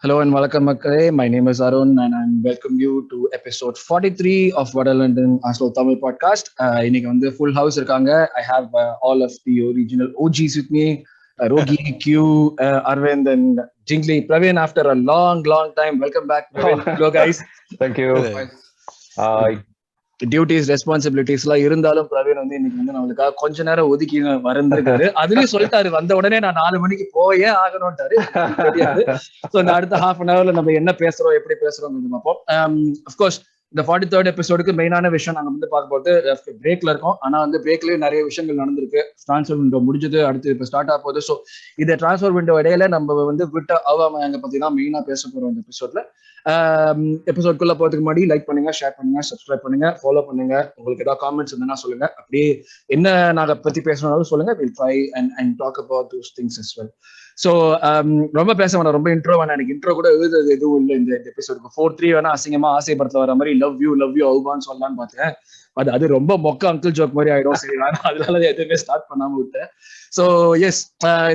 Hello and welcome, Makkale. My name is Arun and I welcome you to episode 43 of Vada London Aslo Tamil podcast. இன்னைக்கு வந்து full house இருக்காங்க. I have all of the original OGs with me. Rogi, Q, Arvind and Jingli. Praveen, after a long time. Welcome back, Praveen. Hello, guys. Thank you. Duties ரெஸ்பான்சிபிலிட்டிஸ்லாம் இருந்தாலும் பிரவீன் வந்து இன்னைக்கு வந்து நம்மளுக்காக கொஞ்ச நேரம் ஒதுக்கி வந்திருக்காரு. அதுலயும் சொல்லிட்டாரு வந்த உடனே நான் 4 மணிக்கு போயே ஆகணும்ட்டாரு. தெரியாது. ஸோ இந்த அடுத்த ஹாஃப் அன் ஹவர்ல நம்ம என்ன பேசுறோம் எப்படி பேசுறோம் பார்ப்போம். அஃப்கோர்ஸ் இந்த 43rd எபிசோடுக்கு மெயினான விஷயம் நாங்க வந்து பார்க்க போது பிரேக்ல இருக்கோம். ஆனா வந்து பிரேக்லயே நிறைய விஷயங்கள் நடந்திருக்கு. டிரான்ஸ்ஃபர் விண்டோ முடிஞ்சது, அடுத்து இப்ப ஸ்டார்ட் ஆக போகுது. ஸோ இந்த டிரான்ஸ்ஃபர் விண்டோ இடையில நம்ம வந்து விட்ட அவாம பத்தி தான் மெயினா பேச போறோம் இந்த எபிசோட்ல. எபிசோட்குள்ள போறதுக்கு முன்னாடி லைக் பண்ணுங்க, ஷேர் பண்ணுங்க, சப்ஸ்கிரைப் பண்ணுங்க, ஃபாலோ பண்ணுங்க. உங்களுக்கு ஏதாவது காமெண்ட்ஸ் இருந்தா சொல்லுங்க. அப்படியே என்ன நாங்க பத்தி பேசணும்னாலும் சொல்லுங்க. Will try and talk about those things as well. So ரொம்ப பேச வேணாம், ரொம்ப இன்ட்ரோ வேணாம். எனக்கு இன்ட்ரோ கூட எழுதுறது எதுவும் இல்லை இந்த எபிசோடுக்கு. 4-3 வேணா அசிங்கமா ஆசைப்படத்துல வர மாதிரி லவ் யூ அவுபான்னு சொல்லலான்னு பார்த்தேன். அது ரொம்ப மொக்க அங்கிள் ஜோக் மாதிரி ஆயிடும். சரி வேணாம், அதனால எதுவுமே ஸ்டார்ட் பண்ணாம விட்டேன். ஸோ எஸ்,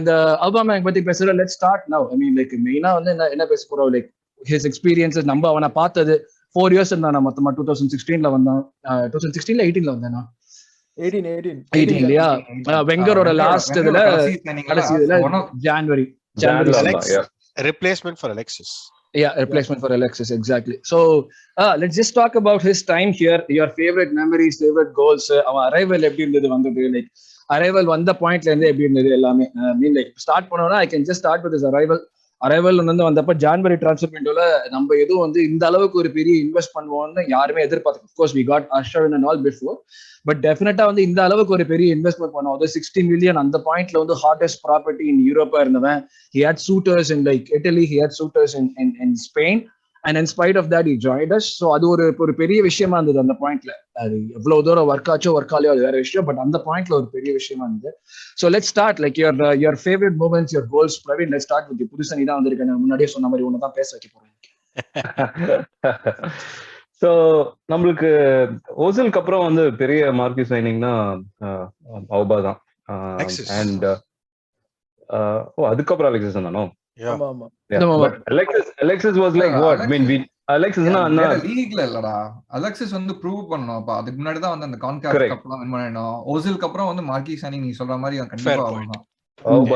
இந்த அல்பா மேங் பத்தி பேசுறோம். Let's start now. I mean like மெயினா வந்து என்ன பேச போறோம், லைக் his experiences. நம்ம அவனை பார்த்தது 4 years இருந்தானா மொத்தமா. 2016ல வந்தான். 2016ல 18ல வந்தானா? 18 இல்லையா? வெங்கரோட லாஸ்ட் இதுல கடைசி இதுல ஜனவரி replacement for Alexis. Yeah, replacement for Alexis, exactly. So let's just talk about his time here. Your favorite memories, favorite goals. அவன் அரைவல் எப்படி இருந்தது வந்தது, லைக் அரைவல் வந்த பாயிண்ட்ல இருந்து எப்படி இருந்தது எல்லாமே. மீன் லைக் ஸ்டார்ட் பண்ணோம்னா I can just start with his arrival வந்து வந்தப்ப ஜான்வரி டிரான்ஸ்ஃபர் விண்டோல நம்ம எதுவும் வந்து இந்த அளவுக்கு ஒரு பெரிய இன்வெஸ்ட் பண்ணுவோம்னு யாருமே எதிர்பார்த்து. அஃப்கோர்ஸ் வி காட் அஷ்டர் அண்ட் ஆல் பிஃபோர், பட் டெஃபினட்டா வந்து இந்த அளவுக்கு ஒரு பெரிய இன்வெஸ்ட்மெண்ட் பண்ணுவோம். அது 60 million அந்த பாயிண்ட்ல வந்து ஹாட்டஸ்ட் ப்ராப்பர்ட்டி இன் யூரோப்பா இருந்தவன். He had suitors in like Italy, he had suitors in Spain, and in spite of that he joined us. So அது ஒரு பெரிய விஷயமா இருந்தது அந்த பாயிண்ட்ல. அது எவ்வளவு தூரம் ஒர்க் ஆச்சோ ஒர்க் ஆலையோ அது வேற விஷயம், பட் அந்த பாயிண்ட்ல ஒரு பெரிய விஷயமா இருந்தது. So let's start like your favorite moments, your goals. Praveen, let's start with you. புதுசா நீ தான் வந்திருக்க, நான் முன்னாடியே சொன்ன மாதிரி உன்னை தான் பேச வைக்க போறேன். ஸோ நம்மளுக்கு ஓசலுக்கு அப்புறம் வந்து பெரிய மார்க்கெட் சைனிங்னா அவுபா தான். அண்ட் அதுக்கப்புறம் அலெக்சிஸ் தானோ? Alexis was like what? I mean, Alexisனா என்ன லீக்ல இல்லடா. அலெக்சிஸ் வந்து ப்ரூவ் பண்ணனும். அப்ப அதுக்கு முன்னாடி தான் வந்து அந்த கான்காஸ்ட் கப்லாம் வின் பண்ணனும். ஓசலுக்கு அப்புறம் வந்து மார்க்கெட் சைனிங் நீ சொல்ற மாதிரி கண்டிப்பா ஆகும்.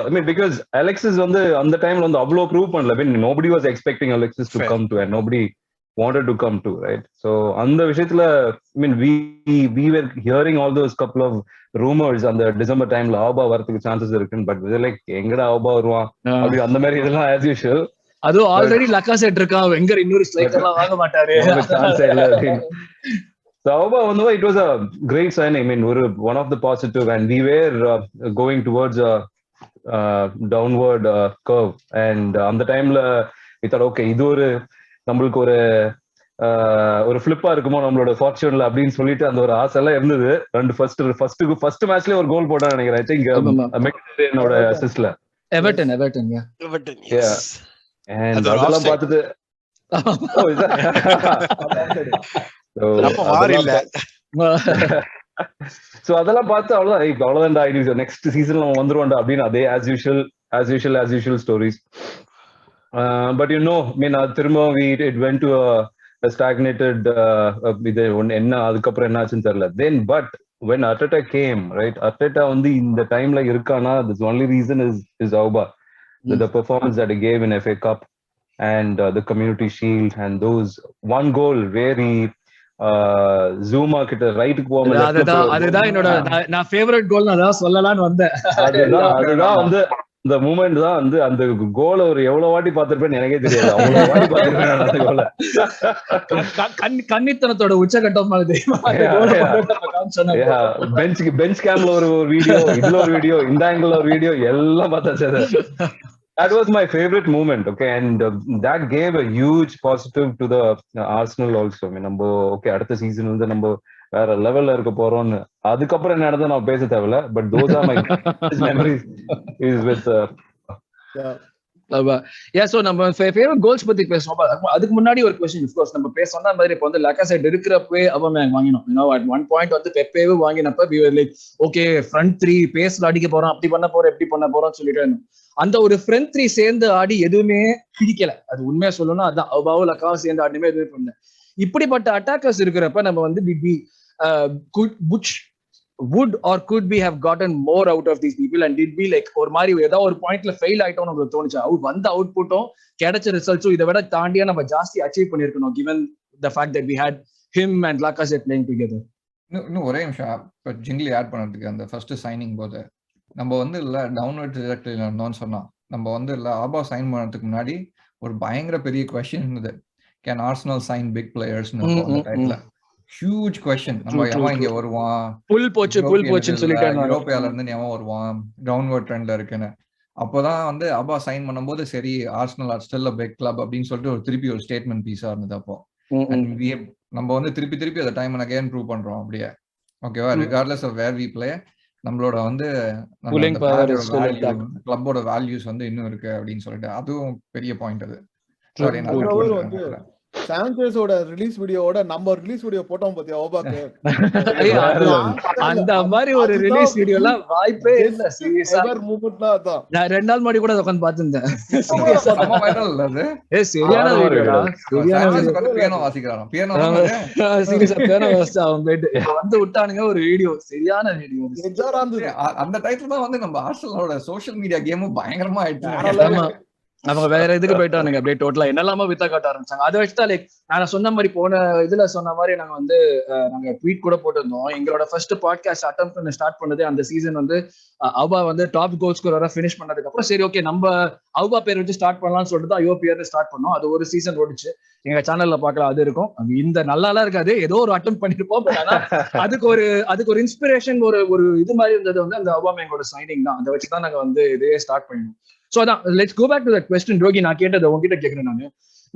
I mean, because Alexis வந்து அந்த டைம்ல வந்து அவ்வளோ ப்ரூவ் பண்ணல. I mean, nobody was expecting Alexis to come to, and nobody wanted to come to, right? So அந்த விஷயத்துல I mean we were hearing all those couple of rumors அந்த December டைம்ல ஆபா வரதுக்கு சான்சஸ் இருக்குன்னு. பட் லைக் எங்கடா ஆபா வருவான் அப்படி அந்த மாதிரி இதெல்லாம் as usual. அது ஆல்ரெடி லக்காசெட் இருக்கான், வெங்கர் இன்னொரு ஸ்ட்ரைக்கர்லாம் வாங்க மாட்டாரு, சான்ஸ் இல்ல அப்படின்னு. So Auba on the way, it was a great signing. I mean, one of the positive, and we were going towards a downward curve. And on the time we thought, okay, இது ஒரு நம்மளுக்கு ஒரு ஃபிளிப்பா இருக்குமோ நம்மளோட ஃபார்ச்சூன்ல அப்படின்னு சொல்லிட்டு அந்த ஒரு ஆசை எல்லாம் இருந்தது. ஃபர்ஸ்ட் மேட்ச்லயே ஒரு கோல் போட்டான்னு நினைக்கிறேன். ஐ திங்க் மெக்டேரியனோட அசிஸ்ட்ல எவர்டன் Yes. And அதெல்லாம் பார்த்துட்டு சோ அதெல்லாம் பார்த்து அவ்வளவுதான் நெக்ஸ்ட் சீசன்ல நம்ம வந்துருவோம்டா அப்படின்னு அதே as usual stories. But you know, I mean, திரும்ப it went to a stagnated இது என்ன அதுக்கப்புறம் என்ன ஆச்சுன்னு தெரியல. Then but when Arteta came, right, Arteta வந்து இந்த டைம்ல இருக்கானா, the only reason is Auba. The performance that he gave in FA Cup and the Community Shield and those one goal where he ஜூமா கிட்ட ரைட்டுக்கு போகாம அதுதான் என்னோட நான் ஃபேவரட் கோல் நான் சொல்லலாம்னு வந்தேன். அதுதான் வந்து இந்த மூமெண்ட் தான் வந்து அந்த கோலை ஒரு எவ்வளவு வாட்டி பார்த்திருப்பேன்னு எனக்கே தெரியாது. அவ்வளவு வாட்டி பார்த்திருப்பேன் அந்த கோலை. கன்னித்தனத்தோட உச்சகட்டம் பெஞ்ச் கேம்ல ஒரு வீடியோ, இதுல ஒரு வீடியோ, இந்த ஆங்கிள் ஒரு வீடியோ எல்லாம் பார்த்தாச்சு. That was my favorite moment, okay, and that gave a huge positive to the Arsenal also. I mean, நம்ம okay அடுத்த சீசன் வந்து நம்ம வேற லெவல்ல இருக்க போறோம்னு. அதுக்கப்புறம் என்ன நடந்தா நான் பேச தேவையில்ல. But those are my memories is with so நம்ம ஃபேவரட் கோல்ஸ் பத்தி பேசணும். அதுக்கு முன்னாடி ஒரு கொஸ்டின், ஆஃப் கோர்ஸ் நம்ம சொன்ன மாதிரி இப்போ வந்து லக்காசெட் இருக்கிறப்பவே அவன் வாங்கினோம். அட் ஒன் பாயிண்ட் வந்து பெப்பேவே வாங்கினப்ப we were like okay front 3 பேஸ்ல அடிக்க போறோம், அப்படி பண்ண போறோம், எப்படி பண்ண போறோம்னு சொல்லிட்டு அந்த ஒரு ஃப்ரண்ட் 3 சேர்ந்து ஆடி எதுவுமே கிழிக்கல. அது உண்மையா சொல்லணும். அதான் அவ்வாவும் லக்காவும் சேர்ந்து ஆடியுமே எதுவுமே பண்ணல. இப்படிப்பட்ட அட்டாக்கர்ஸ் இருக்கிறப்ப நம்ம வந்து would or could we have gotten more out of these people and did we like ஒரு மாதிரி ஏதாவது ஒரு பாயிண்ட்ல ஃபெயில் ஆயிட்டோம்னு உங்களுக்கு தோணுச்சா? வந்த அவுட்புட்டும் கிடைச்ச ரிசல்ட்ஸும் இதை விட தாண்டியா நம்ம ஜாஸ்தி அச்சீவ் பண்ணிருக்கணும் given the fact that we had him and Lacazette playing together. இன்னும் ஒரே நிமிஷம் ஜிங்லி ஆட் பண்ணதுக்கு, அந்த ஃபர்ஸ்ட் சைனிங் போது நம்ம வந்து இல்ல டவுன்வர்ட் ட்ராஜெக்டரியில இருந்தோம்னு சொன்னோம். நம்ம வந்து இல்ல ஆபா சைன் பண்ணதுக்கு முன்னாடி ஒரு பயங்கர பெரிய கொஸ்டின் இருந்தது, கேன் ஆர்சனல் சைன் பிக் பிளேயர்ஸ்னு அந்த டைம்ல. Huge question. நம்ம எவன் இங்க வருவான், புல் போச்சுன்னு சொல்லிட்டாங்க, யூரோப்பியால இருந்து எவன் வருவான், டவுன்வர்ட் ட்ரெண்ட்ல இருக்குன்னு. அப்போதான் வந்து அபா சைன் பண்ணும்போது சரி Arsenal are still a big club அப்படின்னு சொல்லிட்டு திருப்பி ஒரு ஸ்டேட்மெண்ட் பீஸா இருந்தது. அப்போ நம்ம வந்து திருப்பி அதை டைம் அண்ட் அகைன் ப்ரூவ் பண்றோம் அப்படியே. ஓகேவா, regardless of where we play, நம்மளோட வந்து கிளப்போட வேல்யூஸ் வந்து இன்னும் இருக்கு அப்படின்னு சொல்லிட்டு அதுவும் பெரிய பாயிண்ட். அது சாnchez-ஓட ரிலீஸ் வீடியோவோட நம்ம ரிலீஸ் வீடியோ போட்டோம் பாத்தியா ஓபாக்கு, அந்த மாதிரி ஒரு ரிலீஸ் வீடியோலாம் வாய்ப்பே இல்ல. சீரியஸா நான் 2 நாள் முன்னாடி கூட உட்கார்ந்து பார்த்திருந்தேன். நம்ம வைரல் இல்ல அது. சரியான வீடியோடா, சரியான பியானோ வாசிக்கறாராம். பியானோ சீரியஸா பியானோ வாசிச்சு அவன் போயிட்டு வந்து விட்டானுங்க ஒரு வீடியோ, சரியான வீடியோ. அந்த டைட்டில் தான் வந்து நம்ம ஆர்சனலோட சோஷியல் மீடியா கேமும் பயங்கரமா ஆயிடுச்சு. அவங்க வேற இதுக்கு போயிட்டானுங்க அப்படியே டோட்டலா என்னெல்லாமோ வித்த காட்ட ஆரம்பிச்சாங்க. அதை வச்சுதான் லைக் நான் சொன்ன மாதிரி போன இதுல சொன்ன மாதிரி நாங்க வந்து நாங்க ட்வீட் கூட போட்டிருந்தோம். எங்களோட ஃபர்ஸ்ட் பாட்காஸ்ட் அட்டெம்ப்ட் ஸ்டார்ட் பண்ணது அந்த சீசன் வந்து அவுபா வந்து டாப் கோல் ஸ்கோரரா ஃபினிஷ் பண்ணதுக்கு அப்புறம் சரி ஓகே நம்ம அவுபா பேர் வச்சு ஸ்டார்ட் பண்ணலாம்னு சொல்லிட்டு ஐஓபிஆர் ஸ்டார்ட் பண்ணோம். அது ஒரு சீசன் ஓடிச்சு, எங்க சேனல்ல பாக்கலாம். அது இருக்கும், இந்த நல்லாலாம் இருக்காது, ஏதோ ஒரு அட்டெம்ப்ட் பண்ணிருப்போம். ஆனா அதுக்கு ஒரு இன்ஸ்பிரேஷன் ஒரு இது மாதிரி இருந்தது வந்து அந்த அவுபாமேங்கோட சைனிங் தான். அதை வச்சுதான் நாங்க வந்து இதே ஸ்டார்ட் பண்ணினோம். So let's go back to that question, Rogi. நான் கேட்டது உங்ககிட்ட கேக்குறேன் நானு.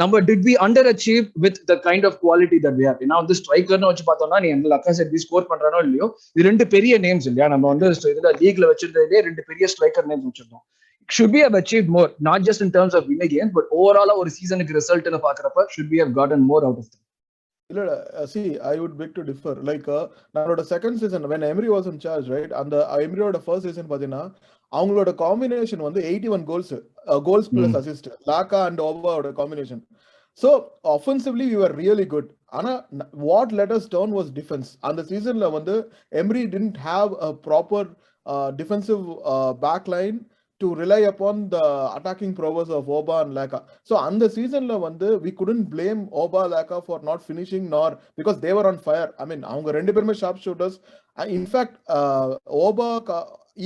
நம்ம did we underachieve with the kind of quality that we have? ஏன்னா வந்து ஸ்ட்ரைக்கர்னு வச்சு பார்த்தோம்னா நீ எந்த லக்காசெட் ஸ்கோர் பண்றானோ இல்லையோ, இது 2 பெரிய நேம்ஸ் இல்லையா? நம்ம வந்து இதுல லீக்ல வச்சிருந்ததே 2 பெரிய ஸ்ட்ரைக்கர் நேம்ஸ் வச்சிருந்தோம். Should we have achieved more, not just in terms of winning games, but overall ஒரு சீசனுக்கு ரிசல்ட்னு பாக்குறப்ப should we have gotten more out of them? இல்ல see I would beg to differ. Like நம்மளோட second season when Emery was in charge, right, அந்த எமரியோட first season பாத்தீங்கன்னா அவங்களோட combination வந்து 81 goals plus assist, Laca and ஓபாவோட காம்பினேஷன். So offensively we were really good. ஆனா what let us down was defense. அந்த சீசன்ல வந்து Emery didn't have a proper defensive back line to rely upon the attacking prowess of Auba and Lyca. So அந்த சீசன்ல வந்து we couldn't blame Auba, Lyca for not finishing, nor because they were on fire. I mean அவங்க ரெண்டு பேருமே sharp shooters. In fact Auba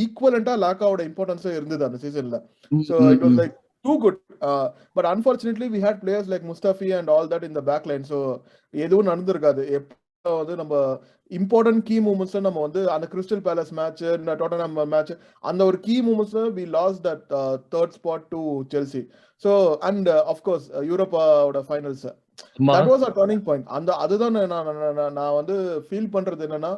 ஈக்குவலண்டா லாக்காவோட இம்பார்ட்டன்ஸே இருந்தது அந்த சீசன்ல. So it was like too good. But unfortunately we had players like Mustafi and all that in the back line. So எதுவும் நடந்திருக்காது. எப்போ வந்து நம்ம இம்பார்ட்டன்ட் கீ மூமெண்ட்ஸ்ல நம்ம வந்து அந்த crystal palace match, Tottenham match, அந்த ஒரு key மூமெண்ட்ஸ்ல we lost that third spot to Chelsea. So and of course யூரோப்பாவோட finals, that was a turning point. அதுதான் நான் வந்து ஃபீல் பண்றது என்னன்னா,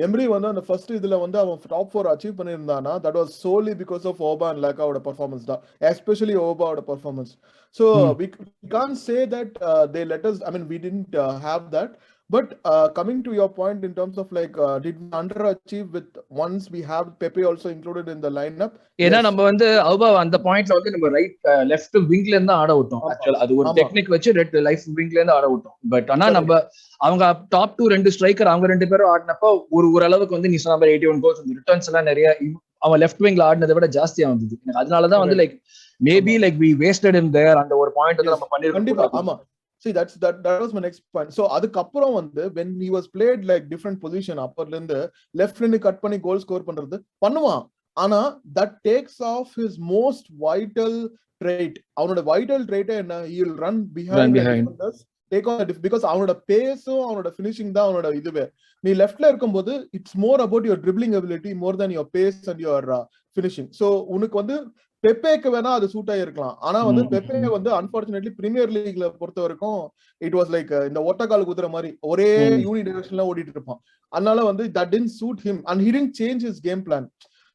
எம்ரி வந்து அந்த ஃபர்ஸ்ட் இதுல வந்து அவன் டாப் 4 அச்சீவ் பண்ணியிருந்தானா that was solely because of Auba and Lycaவோட பெர்ஃபார்மன்ஸ் தான், especially Aubaவோட performance. So we can't say that they let us, I mean we didn't have that. But coming to your point in terms of like did we underachieve with once we have Pepe also included in the lineup? ஏன்னா நம்ம வந்து Auba அந்த பாயிண்ட்ல வந்து நம்ம right left விங்ல இருந்து ஆட விட்டோம். ஆக்சுவலா அது ஒரு டெக்னிக் வச்சு ரைட் விங்ல இருந்து ஆட விட்டோம். பட் ஆனா நம்ம அவங்க டாப் 2 ஸ்ட்ரைக்கர் அவங்க 2 பேரும் ஆடினப்போ ஓரளவுக்கு வந்து நீ சொன்ன மாதிரி 81 கோல்ஸ் ரிட்டர்ன்ஸ் எல்லாம் நிறைய அவன் லெஃப்ட் விங்ல ஆடினதை விட ஜாஸ்தியா வந்தது. அதனாலதான் வந்து like maybe like we wasted him there. அந்த ஒரு பாயிண்ட் வந்து நம்ம பண்ணிருக்கோம். ஆமா, see that was my next point. So அதுக்கு அப்புறம் வந்து when he was played like different position, அப்பர்ல இருந்து லெஃப்ட்ல இருந்து கட் பண்ணி கோல் ஸ்கோர் பண்றது பண்ணுவான். ஆனா that takes off his most vital trait. அவனோட வைட்டல் ட்ரைட் என்ன? he will run behind defenders, take on the because அவனோட பேஸும் அவனோட ஃபினிஷிங் தான் அவனோட இதுவே. நீ லெஃப்ட்ல இருக்கும்போது it's more about your dribbling ability more than your pace and your finishing. So உனக்கு வந்து பெப்பேக்கு வேணா அது சூட் ஆயிருக்கலாம். ஆனா வந்து பெப்பே வந்து அன்பார்ச்சுனேட்லி பிரீமியர் லீக்ல பொறுத்த வரைக்கும் இட் வாஸ் லைக் இந்த ஒட்டக்கால் குதிரை மாதிரி ஒரே யூனி டைரக்ஷன்ல ஓடிட்டு இருப்பான். அதனால வந்து that didn't suit him and he didn't change his game plan.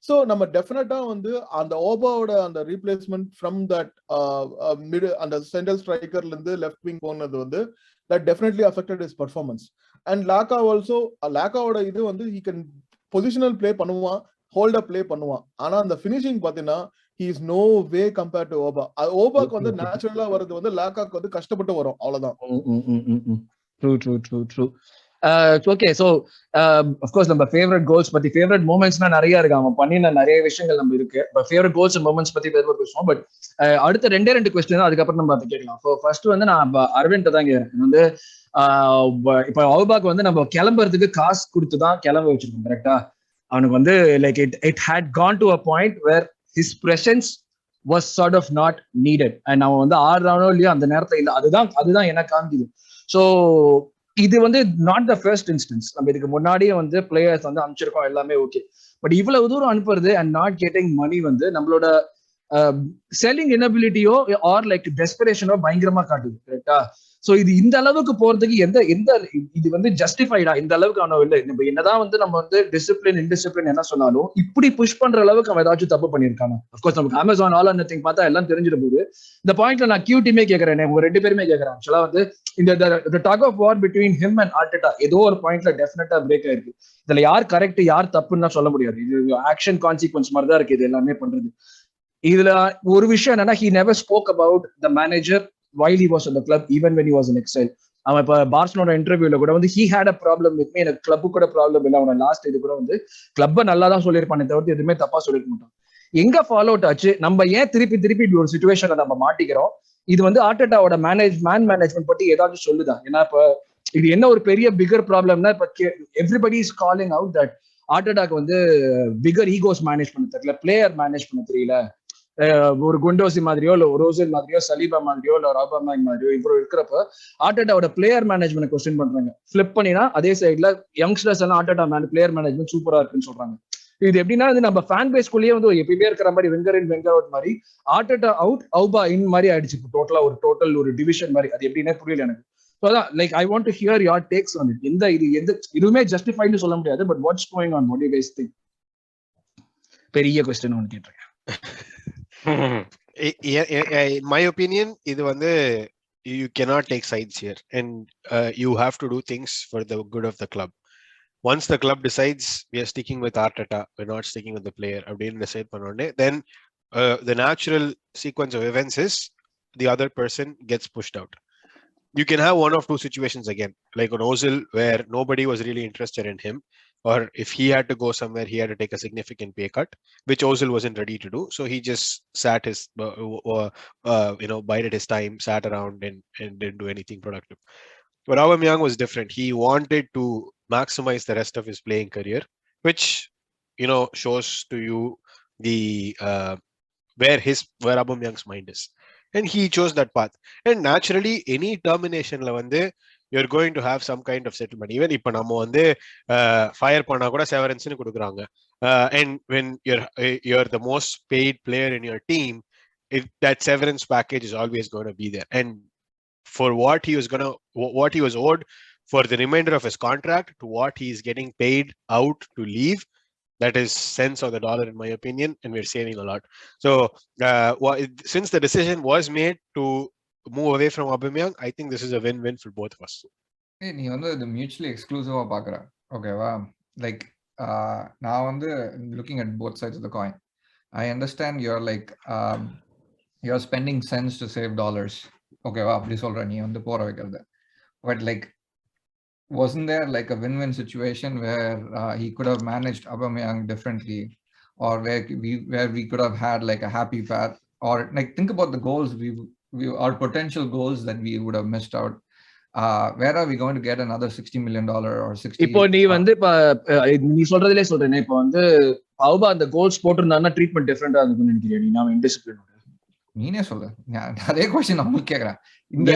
So நம்ம டெஃபினட்டா வந்து அந்த ஓபாவோட அந்த ரீப்ளேஸ்மெண்ட் ஃப்ரம் தட் மிட் அந்த சென்ட்ரல் ஸ்ட்ரைக்கர்ல இருந்து லெஃப்ட் விங் போனது வந்து that definitely affected his performance. And Lyca also, Lycaவோட இது வந்து he can positional play பண்ணுவான், hold up play பண்ணுவான். ஆனா அந்த finishing பாத்தீங்கன்னா he is no way compared to Auba. Aubaக்கு வந்து நேச்சுரலா வரது வந்து Lycaக்கு வந்து கஷ்டப்பட்டு வரும், அவ்வளவுதான். True. Okay, so of course நம்ம ஃபேவரட் கோல்ஸ் பத்தி ஃபேவரட் மூமெண்ட்ஸ்னா நிறைய இருக்கு, அவன் பண்ணின நிறைய விஷயங்கள் நம்ம இருக்கு. But favourite goals and moments பத்தி வேற பேசுவோம். பட் அடுத்த ரெண்டு கொஸ்டின் அதுக்கப்புறம் நம்ம அதை கேட்கலாம். ஸோ ஃபர்ஸ்ட் வந்து நான் அரவிந்த் தான் கேட்கிறேன். வந்து இப்போ அவுபாக்கு வந்து நம்ம கிளம்புறதுக்கு காசு கொடுத்து தான் கிளம்ப வச்சிருக்கோம், கரெக்டா? அவனுக்கு வந்து like it had gone to a point where his presence was sort of not needed. And அவன் வந்து ஆடுறானோ இல்லையோ அந்த நேரத்துல இல்லை, அதுதான் எனக்கு காமிக்குது. ஸோ இது வந்து நாட் த ஃபர்ஸ்ட் இன்ஸ்டன்ஸ். நம்ம இதுக்கு முன்னாடியே வந்து பிளேயர்ஸ் வந்து அனுப்பிச்சிருக்கோம், எல்லாமே ஓகே. பட் இவ்வளவு தூரம் அனுப்புறது அண்ட் நாட் கெட்டிங் மணி வந்து நம்மளோட செல்லிங் இனபிலிட்டியோ ஆர் லைக் டெஸ்பரேஷனோ பயங்கரமா காட்டுது, கரெக்டா? சோ இது இந்த அளவுக்கு போறதுக்கு எந்த இது வந்து ஜஸ்டிஃபைடா? இந்த அளவுக்கு அவனோ இல்லை. நம்ம என்னதான் வந்து நம்ம வந்து டிசிப்ளின் இன்டிசிப்ளின் என்ன சொன்னாலும் இப்படி புஷ் பண்ற அளவுக்கு அவன் ஏதாச்சும் தப்பு பண்ணிருக்காங்க? அப்கோர்ஸ் நமக்கு அமேசான் ஆல் ஆர் நதிங் பார்த்தா எல்லாம் தெரிஞ்சிட போகுது. இந்த பாயிண்ட்ல நான் கியூ கேட்கிறேன், உங்க ரெண்டு பேருமே கேட்கிறேன். ஆக்சுவலா வந்து இந்த tug of war between him and Arteta ஏதோ ஒரு பாயிண்ட்ல டெஃபினட்டா பிரேக் ஆயிருக்கு. இதுல யார் கரெக்ட் யார் தப்புன்னு சொல்ல முடியாது. இது ஆக்ஷன் கான்சிக்வன்ஸ் மாதிரி தான் இருக்கு இது எல்லாமே பண்றது. இதுல ஒரு விஷயம் என்னன்னா, he never spoke about the manager while he was in the club, even when he was in exile. அவன் இப்ப பார்சலோனா இன்டர்வியூல கூட வந்து he had a problem with me, எனக்கு கிளப்பு கூட ப்ராப்ளம் இல்லை. அவனோட லாஸ்ட் இது கூட வந்து கிளப்பை நல்லா தான் சொல்லியிருப்பானே தவிர்த்து எதுவுமே தப்பா சொல்லிருக்க மாட்டான். எங்க ஃபாலோ அவுட் ஆச்சு? நம்ம ஏன் திருப்பி இப்படி ஒரு சிச்சுவேஷனை நம்ம மாட்டிக்கிறோம்? இது வந்து ஆர்டெட்டாவோட மேனேஜ்மெண்ட் பத்தி ஏதாச்சும் சொல்லுதா? ஏன்னா இப்ப இது என்ன ஒரு பெரிய பிகர் ப்ராப்ளம்னா, இப்ப everybody is calling out that ஆர்டெட்டாக்கு வந்து பிகர் ஈகோஸ் மேனேஜ் பண்ண தெரியல, பிளேயர் மேனேஜ் பண்ண தெரியல. ஒரு குண்டோசி மாதிரியோ இல்ல ரோசல் மாதிரியோ சலீபா மாதிரியோ இல்ல ராபாமேங் மாதிரியோ இவ்வளவு இருக்கிறப்ப ஆர்டெட்டாவோட பிளேயர் மேனேஜ்மெண்ட் கொஸ்டின் பண்றாங்க. ஃபிளிப் பண்ணினா அதே சைட்ல யங்ஸ்டர்ஸ் எல்லாம் ஆர்டெட்டா பிளேயர் மேனேஜ்மெண்ட் சூப்பரா இருக்குன்னு சொல்றாங்க. இது எப்படின்னா வந்து நம்ம ஃபேன் பேஸ்குள்ளேயே வந்து எப்பயுமே இருக்கிற மாதிரி வெங்கர் அவுட் மாதிரி ஆர்டெட்டா அவுட் அவுபா இன் மாதிரி ஆயிடுச்சு. டோட்டல் ஒரு டிவிஷன் மாதிரி. அது எப்படின்னா புரியல எனக்கு. ஸோ அதான் like I want to hear your takes on it. இதுவுமே ஜஸ்டிஃபைன்னு சொல்ல முடியாது. But what's going on, what you guys think? பெரிய கொஸ்டின் ஒன்று கேட்டிருக்கேன். In my opinion, இது வந்து you cannot take sides here, and you have to do things for the good of the club. Once the club decides we are sticking with Arteta, we're not sticking with the player, அப்படின்னு decide பண்ணோடனே then the natural sequence of events is the other person gets pushed out. You can have one of two situations again, like on Ozil, where nobody was really interested in him, or if he had to go somewhere, he had to take a significant pay cut, which Ozil wasn't ready to do. So he just sat his, bided his time, sat around and didn't do anything productive. But Aubameyang was different. He wanted to maximize the rest of his playing career, which, shows to you the where Aubameyang's mind is. And he chose that path. And naturally, any termination la vande you're going to have some kind of settlement. Even ipa நம்ம வந்து fire பண்ணா கூட severance னு கொடுக்குறாங்க. And when you're the most paid player in your team, that severance package is always going to be there. And for what he was owed for the remainder of his contract to what he is getting paid out to leave, that is cents on the dollar in my opinion, and we're saving a lot. So since the decision was made to move away from Aubameyang, I think this is a win-win for both of us. Hey, நீ வந்து இது mutually எக்ஸ்க்ளூசிவா பாக்குற, ஓகேவா? Like நான் வந்து looking at both sides of the coin. I understand you're like you're spending cents to save dollars, ஓகேவா? அப்படி சொல்ற நீ வந்து போற வைக்கிறது. But like wasn't there like a win-win situation where he could have managed Aubameyang differently, or where we could have had like a happy path, or like think about the goals our potential goals that we would have missed out. Where are we going to get another $60 million or 60? இப்போ நீ வந்து நீ சொல்றதுலே சொல்றேன். இப்போ வந்து Auba அந்த goals போட்டிருந்தான்னா treatment டிஃபரெண்டா இருக்கும்னு நினைக்கிறேன். நீ நான் இன்டிசிப்ளின் நீனே சொல்லு. அதே क्वेश्चन நான் கேக்குறேன்.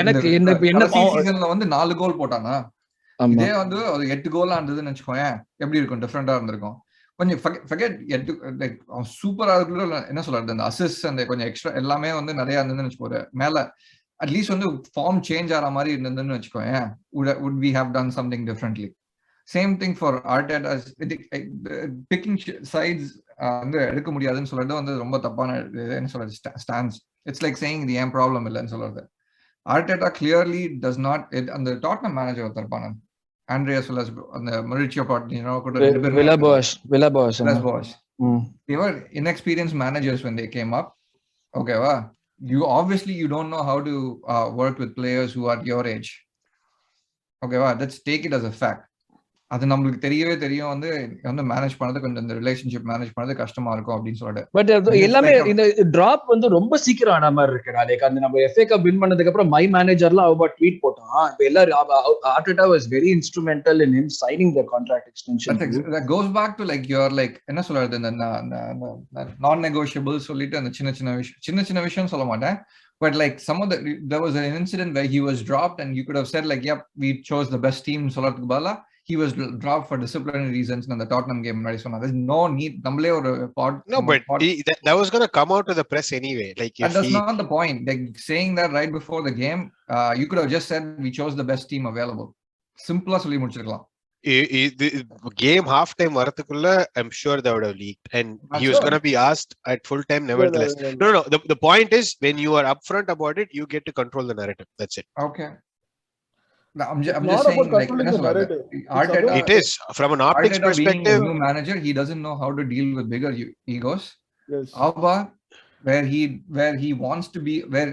எனக்கு என்ன சீசன்ல வந்து 4 கோல் போட்டானா? இதே வந்து ஒரு 8 கோலா இருந்ததுன்னு வச்சுக்கோங்க, எப்படி இருக்கும்? டிஃப்ரெண்டா இருந்திருக்கும். கொஞ்சம் லைக் சூப்பரா இருக்குல்ல, என்ன சொல்றது, அந்த அசிஸ்ட் அந்த கொஞ்சம் எக்ஸ்ட்ரா எல்லாமே வந்து நிறைய இருந்ததுன்னு வச்சுக்கோங்க. மேல அட்லீஸ்ட் வந்து ஃபார்ம் சேஞ்ச் ஆகிற மாதிரி இருந்ததுன்னு வச்சுக்கோங்க, would we have done something differently? Same thing for Arteta. Picking sides வந்து எடுக்க முடியாதுன்னு சொல்றது வந்து ரொம்ப தப்பான என்ன சொல்றது stance. It's like saying the ஏன் ப்ராப்ளம் இல்லைன்னு சொல்றது. Arteta clearly does not. அந்த டாட்னம் மேனேஜர் ஒருத்தர் Andrea and the Mauricio Pochettino Villas-Boas. They were inexperienced managers when they came up. Okay, you don't know how to work with players who are your age. Okay, let's take it as a fact. அது நம்மளுக்கு தெரியும் வந்து manage பண்ணது கொஞ்சம் இந்த relationship manage பண்ணது கஷ்டமா இருக்கும் அப்படின்னு சொல்லிட்டு. பட் எல்லாமே இந்த டிராப் வந்து ரொம்ப சீக்கிரம் ஆன மாதிரி இருக்கு. நாளைக்கு அந்த நம்ம FA கப் வின் பண்ணதுக்கு அப்புறம் மை மேனேஜர்லாம் Auba ட்வீட் போட்டான். இப்ப எல்லாரும் Arteta was very instrumental in him signing the contract extension. That goes back to like your like என்ன சொல்றது இந்த non negotiable சொல்லிட்டு அந்த சின்ன விஷயம் சொல்ல மாட்டேன். But like there was an incident where he was dropped and you could have said like, yep, we chose the best team சொல்றதுக்கு பதிலா he was dropped for disciplinary reasons in the Tottenham game. There's no need. That was going to come out to the press anyway. Like, that's not the point. Like saying that right before the game, you could have just said we chose the best team available. Simple சொல்லி முடிச்சிருக்கலாம். Game half time வரதுக்குள்ள I'm sure they would have leaked and he was going to be asked at full time nevertheless. No. The point is when you are upfront about it, you get to control the narrative. That's it. Okay. No, I'm just saying, like, Arteta, it is from an optics Arteta perspective. Being a new manager, he doesn't know how to deal with bigger egos. Yes. Auba, where he wants to be, where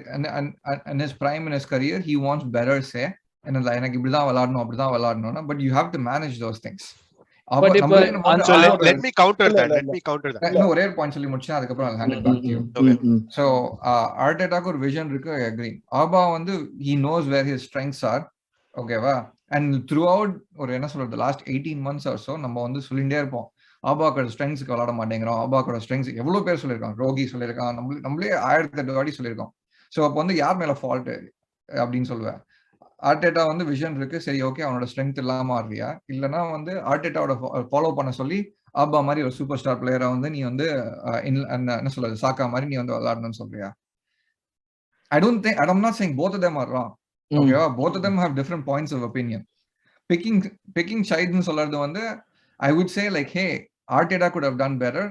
in his prime in his career, he wants better say. And like இப்படிதான் விளையாடணும் அப்படிதான் விளையாடணும், but you have to manage those things. So let me counter that. No, ஒரே point சொல்லி முடிச்சா அதுக்கப்புறம் I'll hand it back to you. Okay. So Arteta ஒரு vision இருக்கு, I agree. Auba வந்து he knows where his strengths are. ஓகேவா? And through out ஒரு என்ன சொல்றது லாஸ்ட் 18 months or so நம்ம வந்து சொல்லிட்டே இருப்போம் ஆபாக்கோட ஸ்ட்ரெங்க்ஸ்க்கு விளையாட மாட்டேங்கிறோம், ஆபாக்கோட ஸ்ட்ரெங்க்ஸ் எவ்வளவு பேர் சொல்லியிருக்காங்க, ரோகி சொல்லியிருக்கான், நம்மளே 1008 வாட்டி சொல்லியிருக்கோம். ஸோ அப்போ வந்து யார் மேல ஃபால்ட் அப்படின்னு சொல்லுவேன். ஆர்டேட்டா வந்து விஷன் இருக்கு, சரி ஓகே அவனோட ஸ்ட்ரென்த் இல்லாம ஆடுறியா, இல்லைன்னா வந்து ஆர்டேட்டாவோட ஃபாலோ பண்ண சொல்லி ஆபா மாதிரி ஒரு சூப்பர் ஸ்டார் பிளேயரா வந்து நீ வந்து என்ன சொல்றது சாக்கா மாதிரி நீ வந்து விளையாடணும்னு சொல்றியா? I'm not saying both of them are wrong. Okay, both of them have different points of opinion. Picking sides and sollardu vandu I would say like, hey, Arteta could have done better.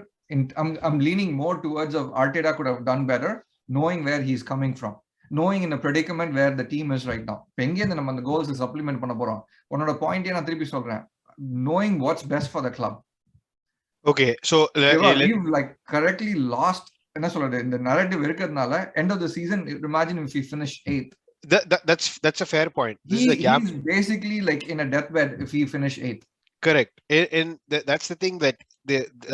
I'm leaning more towards of Arteta could have done better knowing where he's coming from, knowing in a predicament where the team is right now. Penge and நம்ம அந்த goals supplement பண்ண போறோம். உன்னோட point நான் திருப்பி சொல்றேன், knowing what's best for the club. Okay, so we've like correctly lost என்ன சொல்றது இந்த narrative இருக்கிறதுனால end of the season imagine if we finish 8th. That's a fair point. This is the gap. He's basically like in a deathbed if he finish 8th. Correct. And that's the thing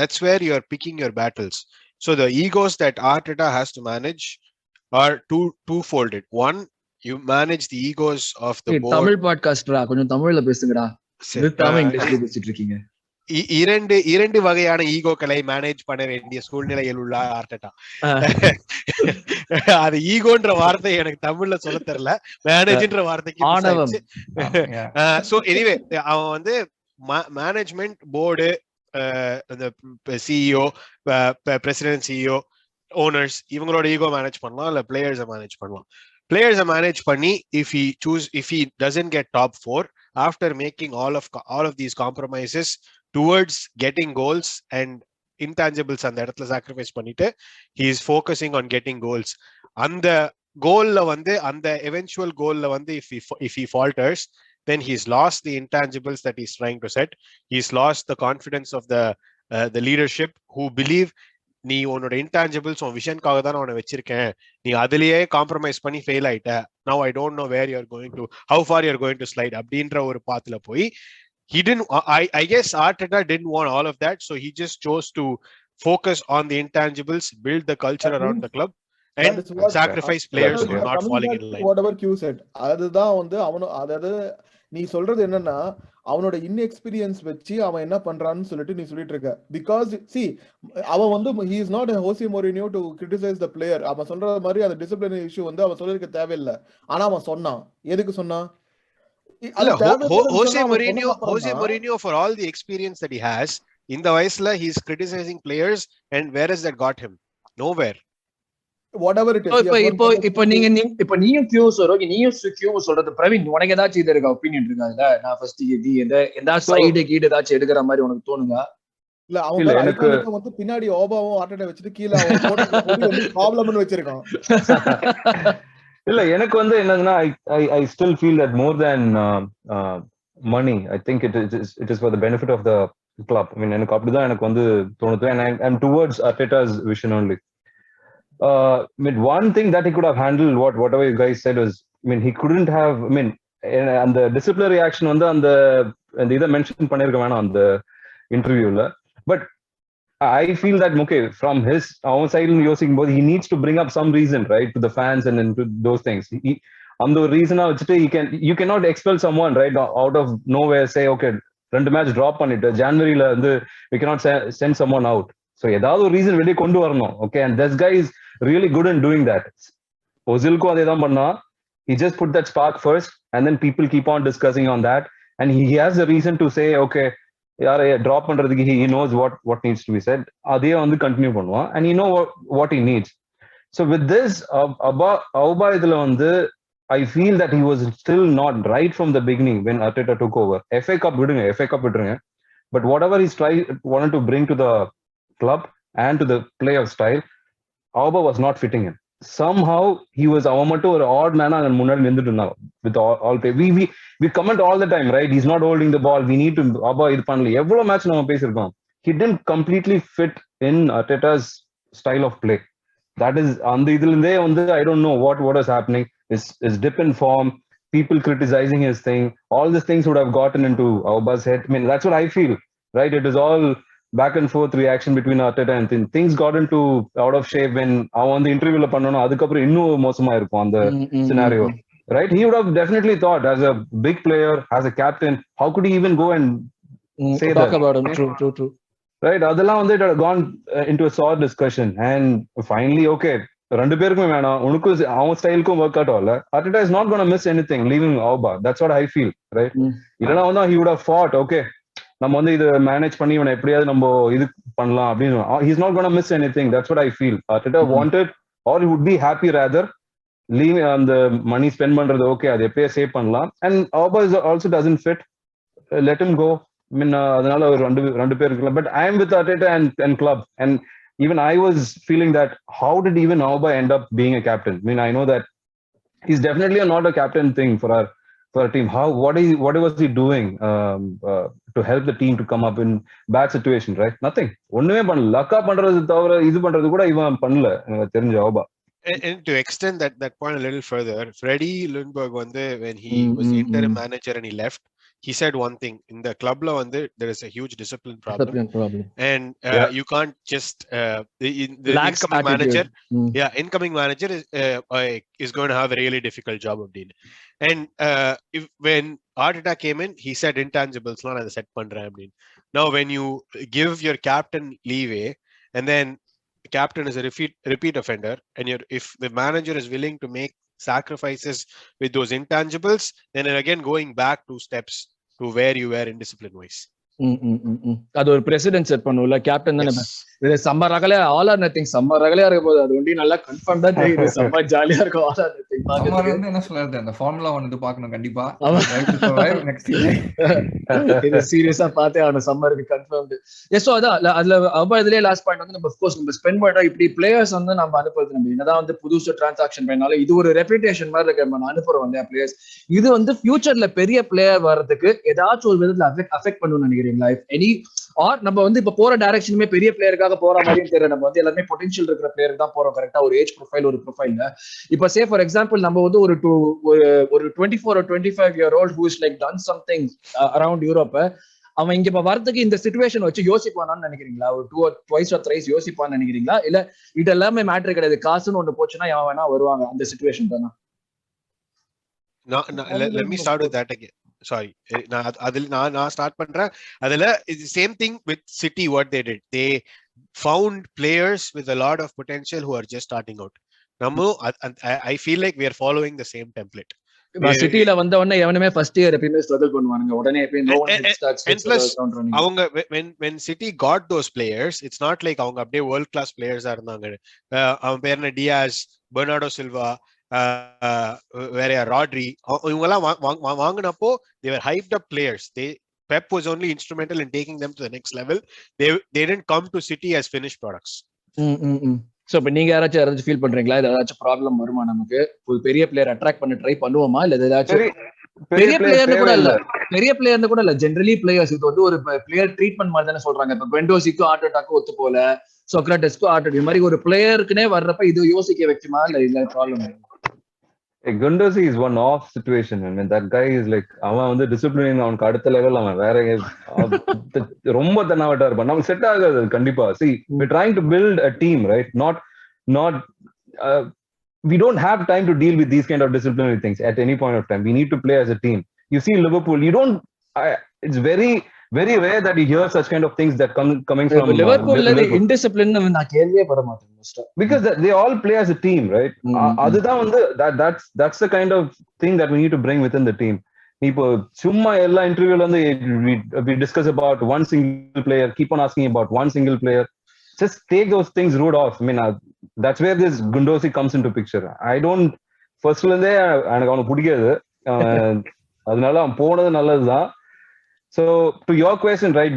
that's where you are picking your battles. So the egos that Arteta has to manage are two-folded. One, you manage the egos of the board. Tamil podcast ra konjam tamil la pesungada. Nirthama English la pesittu irukeenga. இரண்டு வகையான ஈகோக்களை manage பண்ண வேண்டிய சூழ்நிலையில் உள்ள Arteta. அது ஈகோன்ற வார்த்தை எனக்கு தமிழ்ல சொல்ல தெரியல, மேனேஜ்ன்ற வார்த்தைக்கு. சோ எனிவே அவன் வந்து management board, CEO, president, CEO, owners இவங்களோட ஈகோ மேனேஜ் பண்ணலாம், இல்ல பிளேயர்ஸை மேனேஜ் பண்ணலாம். பிளேயர்ஸை மேனேஜ் பண்ணி if he doesn't get top 4 after making all of these compromises towards getting goals and intangibles அந்த இடத்துல sacrifice பண்ணிட்டு he is focusing on getting goals. அந்த கோல்ல வந்து அந்த eventual கோல்ல வந்து if he falters, then he's lost the intangibles that he's trying to set. He's lost the confidence of the leadership who believe நீ உன்னோட intangibles உன் விஷனுக்காக தான் உன்னை வச்சிருக்கேன், நீ அதுலயே காம்ப்ரமைஸ் பண்ணி ஃபெயில் ஆயிட்ட, now I don't know where you're going to how far you're going to slide அப்படின்ற ஒரு பாத்துல போய் he didn't I guess Arteta didn't want all of that, so he just chose to focus on the intangibles, build the culture around the club and sacrifice players who are not falling in line. Whatever Q said, அதுதான் வந்து அதாவது நீ சொல்றது என்னன்னா அவனோட inexperience வச்சு அவன் என்ன பண்றான்னு சொல்லிட்டு நீ சொல்லிட்டு இருக்க. பிகாஸ் see அவன் வந்து he is not a Jose Mourinho to criticize the player. அவன் சொல்ற மாதிரி அந்த டிசிப்ளினரி இஷ்யூ வந்து அவன் சொல்லிருக்க தேவையில்லை, ஆனா அவன் சொன்னான். எதுக்கு சொன்னான்? Jose Mourinho for all the experience that he has in the வயசுல he is criticizing players, and where has that got him? Nowhere. whatever it is. So, He has இப்போ won இப்போ நீயும் கியூ சொல்றது பிரவீன், உனக்கு ஏதாச்சும் இது இருக்கா, ஒப்பீனியன் இருக்கா இதுல? நான் ஃபர்ஸ்ட் இது எந்த சைடு கீடு ஏதாச்சும் எடுக்கிற மாதிரி உனக்கு தோணுதா? இல்ல அவன் ஐகானிக்கா வந்து பின்னாடி ஓபாவும் ஆர்டேட்டா வச்சிட்டு கீழ அவன் போட்டு வந்து ப்ராப்ளம்னு வச்சிருக்கான். இல்ல எனக்கு வந்து என்னதுன்னா I still feel that more than money, I think it is for the benefit of the club. I mean, எனக்கு அப்படிதான் எனக்கு வந்து தோணுது, and I'm towards Arteta's vision only. I mean, one thing that he could have handled, whatever you guys said, was, I mean, he couldn't have, I mean, and the disciplinary action வந்து அந்த இதை mention பண்ணிருக்க வேணாம் அந்த இன்டர்வியூல. But I feel that, okay, from his own side யோசிக்கும் போது he needs to bring up some reason, right, to the fans and to those things. அந்த ஒரு ரீசனா வச்சுட்டு you cannot expel someone, right, out of nowhere, say, okay, 2 match drop பண்ணிட்டு ஜனவரியில வந்து we cannot send someone out. So ஏதாவது ஒரு reason வெளியே கொண்டு வரணும். Okay, and this guy is really good in doing that. Ozilக்கும் அதே தான் பண்ணா. He just put that spark first, and then people keep on discussing on that, and he has a reason to say, okay, யாரை drop பண்றதுக்கு he knows what needs to be said. அதே வந்து continue பண்ணுவான், and he know what he needs. So with this Auba இதுல வந்து I feel that he was still not right from the beginning when Arteta took over. FA Cup விடுங்க, but whatever he's wanted to bring to the club and to the play of style, Auba was not fitting in. Somehow he was அவன் மட்டும் ஒரு odd man and முன்னாடி நின்னுட்டு இருந்தான் with all play. We comment all the time, right? He's not holding the ball, we need to Auba இது பண்ணல. எவ்வளவு match நம்ம பேசியிருக்கோம். He didn't completely fit in Arteta's style of play. That is அந்த இதுல இருந்தே வந்து I don't know what was happening. His dip in form, people criticizing his thing, all these things would have gotten into Auba's head. I mean, that's what I feel, right? It is all back and forth reaction between Arteta and things got into out of shape when அவன் வந்து இன்டர்வியூல பண்ணனும், அதுக்கப்புறம் இன்னும் மோசமா இருக்கும் அந்த scenario, right? He would have definitely thought, as a big player, as a captain, how could he even go and say talk that about him? True. Right, அதெல்லாம் வந்து it had gone into a sore discussion, and finally, okay, ரெண்டு பேருக்கும் வேணாம், உனக்கு அவன் ஸ்டைலுக்கும் work out ஆகல. Arteta is not going to miss anything leaving Auba. That's what I feel, right? இல்லனா வந்து he would have fought, okay, நம்ம வந்து இது மேனேஜ் பண்ணி இவனை எப்படியாவது நம்ம இது பண்ணலாம் அப்படின்னு. He's not going to miss anything. That's what I feel. Arteta wanted, or he would be happy rather leave அந்த மணி ஸ்பெண்ட் பண்றது, ஓகே, அது எப்படியே சேவ் பண்ணலாம். And Auba also doesn't fit, let him go. I mean, அதனால ஒரு ரெண்டு பேர் இருக்கலாம். But I am with Arteta and club, and even I was feeling that how did even Auba end up being a captain? I mean, I know that he's definitely not a captain thing for our team. What was he doing to help the team to come up in bad situation, right? Nothing. ஒண்ணுமே பண்ணல. லக்கா பண்றது தவிர இது பண்றது கூட இவன் பண்ணல எனக்கு தெரிஞ்ச Auba. And to extend that point a little further, Freddie Lundberg when he was interim manager and he left, he said one thing: in the club la there is a huge discipline problem. And you can't just the incoming manager incoming manager is going to have a really difficult job of dealing. And when Arteta came in, he said intangibles la na set pandren appdin. Now when you give your captain leeway, and then captain is a repeat offender, and if the manager is willing to make sacrifices with those intangibles, then again going back 2 steps to where you were in discipline wise. அது ஒரு president set பண்ணுவல captain தானே. இது summer ரகல all or nothing, summer ரகலையா இருக்க போது அது ஒண்டி நல்லா கன்ஃபார்ம் தான் தெரியுது. சம்மர் ஜாலியா இருக்கும். ஆல் ஆர் நதிங் சம்மர் வந்து என்ன சொல்றது, அந்த ஃபார்முலா 1 இது பார்க்கணும் கண்டிப்பா. நெக்ஸ்ட் இது சீரியஸா பார்த்தே ஆன சம்மருக்கு கன்ஃபார்ம்டு. எஸ், சோ அதுல அப்ப இதுலயே லாஸ்ட் பாயிண்ட் வந்து நம்ம ஆஃப் கோர்ஸ் நம்ம ஸ்பெண்ட் பண்ற இப்படி பிளேயர்ஸ் வந்து நம்ம அனுப்புறது, நம்ம என்னதான் வந்து புதுசு டிரான்சாக்ஷன் பண்ணாலும் இது ஒரு ரெப்யூட்டேஷன் மாதிரி இருக்கு. நம்ம அனுப்புறோம் இல்லையா பிளேயர்ஸ், இது வந்து ஃபியூச்சர்ல பெரிய பிளேயர் வர்றதுக்கு ஏதாச்சும் ஒரு விதத்துல அஃபெக்ட் பண்ணுன்னு நினைக்கிறீங்களா? எனி ஆர் நம்ம வந்து இப்ப போற டைரக்ஷனுமே பெரிய பிளேயருக்காக போற மாதிரியும் தெரியல. நம்ம வந்து எல்லாமே பொட்டன்ஷியல் இருக்கிற பிளேயருக்கு தான் போறோம் கரெக்டா, ஒரு ஏஜ் ப்ரொஃபைல் ஒரு ப்ரொஃபைல்ல. இப்ப சே ஃபார் எக்ஸாம்பிள் நம்ம வந்து ஒரு 24 or 25 year old who is like done something around Europe, அவன் இங்க இப்ப வரதுக்கு இந்த சிச்சுவேஷன் வச்சு யோசிப்பானான்னு நினைக்கிறீங்களா? ஒரு 2 or twice or thrice யோசிப்பான்னு நினைக்கிறீங்களா? இல்ல இது எல்லாமே மேட்டர் கிடையாது, காசுன்னு ஒண்ணு போச்சுன்னா எவன் வேணா வருவாங்க அந்த சிச்சுவேஷன் தானா? Let me start with that again. Sorry, நான் ஸ்டார்ட் பண்றேன். அதுல same thing with city. what they did, they found players with a lot of potential who are just starting out. I feel like we are following the same template. சிட்டில வந்த உடனே எவனுமே first year எப்பயுமே struggle பண்ணுவானுங்க. உடனே எப்பயும் no one starts and plus அவங்க when City got those players, it's not like அவங்க அப்படியே world class players ஆ இருந்தாங்க. அவன் பேர் என்ன, டியாஸ், பெர்னார்டோ சில்வா, வேற ராட்ரி, இவங்க எல்லாம் வாங்கினப்போ they were hyped up players. Pep was only instrumental in taking them to the next level. They didn't come to City as finished products. So இப்ப நீங்க யாராச்சும் ஃபீல் பண்றீங்களா இது ஏதாச்சும் ப்ராப்ளம் வருமா? நமக்கு ஒரு பெரிய பிளேயர் அட்ராக்ட் பண்ண ட்ரை பண்ணுவோமா? இல்ல ஏதாச்சும் பெரிய பிளேயர்னு கூட இல்ல ஜெனரலி பிளேயர்ஸ் இது வந்து ஒரு பிளேயர் ட்ரீட்மெண்ட் மாதிரி தானே சொல்றாங்க. இப்ப குவெண்டோசிக்கும் ஆர்டெட்டாக்கும் ஒத்து போல, சோக்ராட்டஸ்க்கும் ஆர்டெட், இது மாதிரி ஒரு பிளேயருக்குனே வர்றப்ப இது யோசிக்க வைக்குமா? இல்ல problem? Gundosi is one off situation. I mean, that guy is like, அவன் வந்து டிசிப்ளின் அவனுக்கு அடுத்த லெவல், அவன் வேற ரொம்ப தன்னாவட்டா இருப்பான். நமக்கு செட் ஆகாது கண்டிப்பா. See, we're trying to build a team, right? Not we don't have time to deal with these kind of disciplinary things at any point of time. We need to play as a team. You see Liverpool, it's very very rare that you hear such kind of things that coming from Liverpool. Indiscipline na kelviye pada maathen because they all play as a team, right? Adha vandu that's the kind of thing that we need to bring within the team. Ipo summa ella interview la we discuss about one single player, keep on asking about one single player. Just take those things root off. I mean, that's where this Gundosi comes into picture. I don't first la inde எனக்கு அவன பிடிக்காது, அதனால அவன் போனது நல்லதுதான். So to your question, right,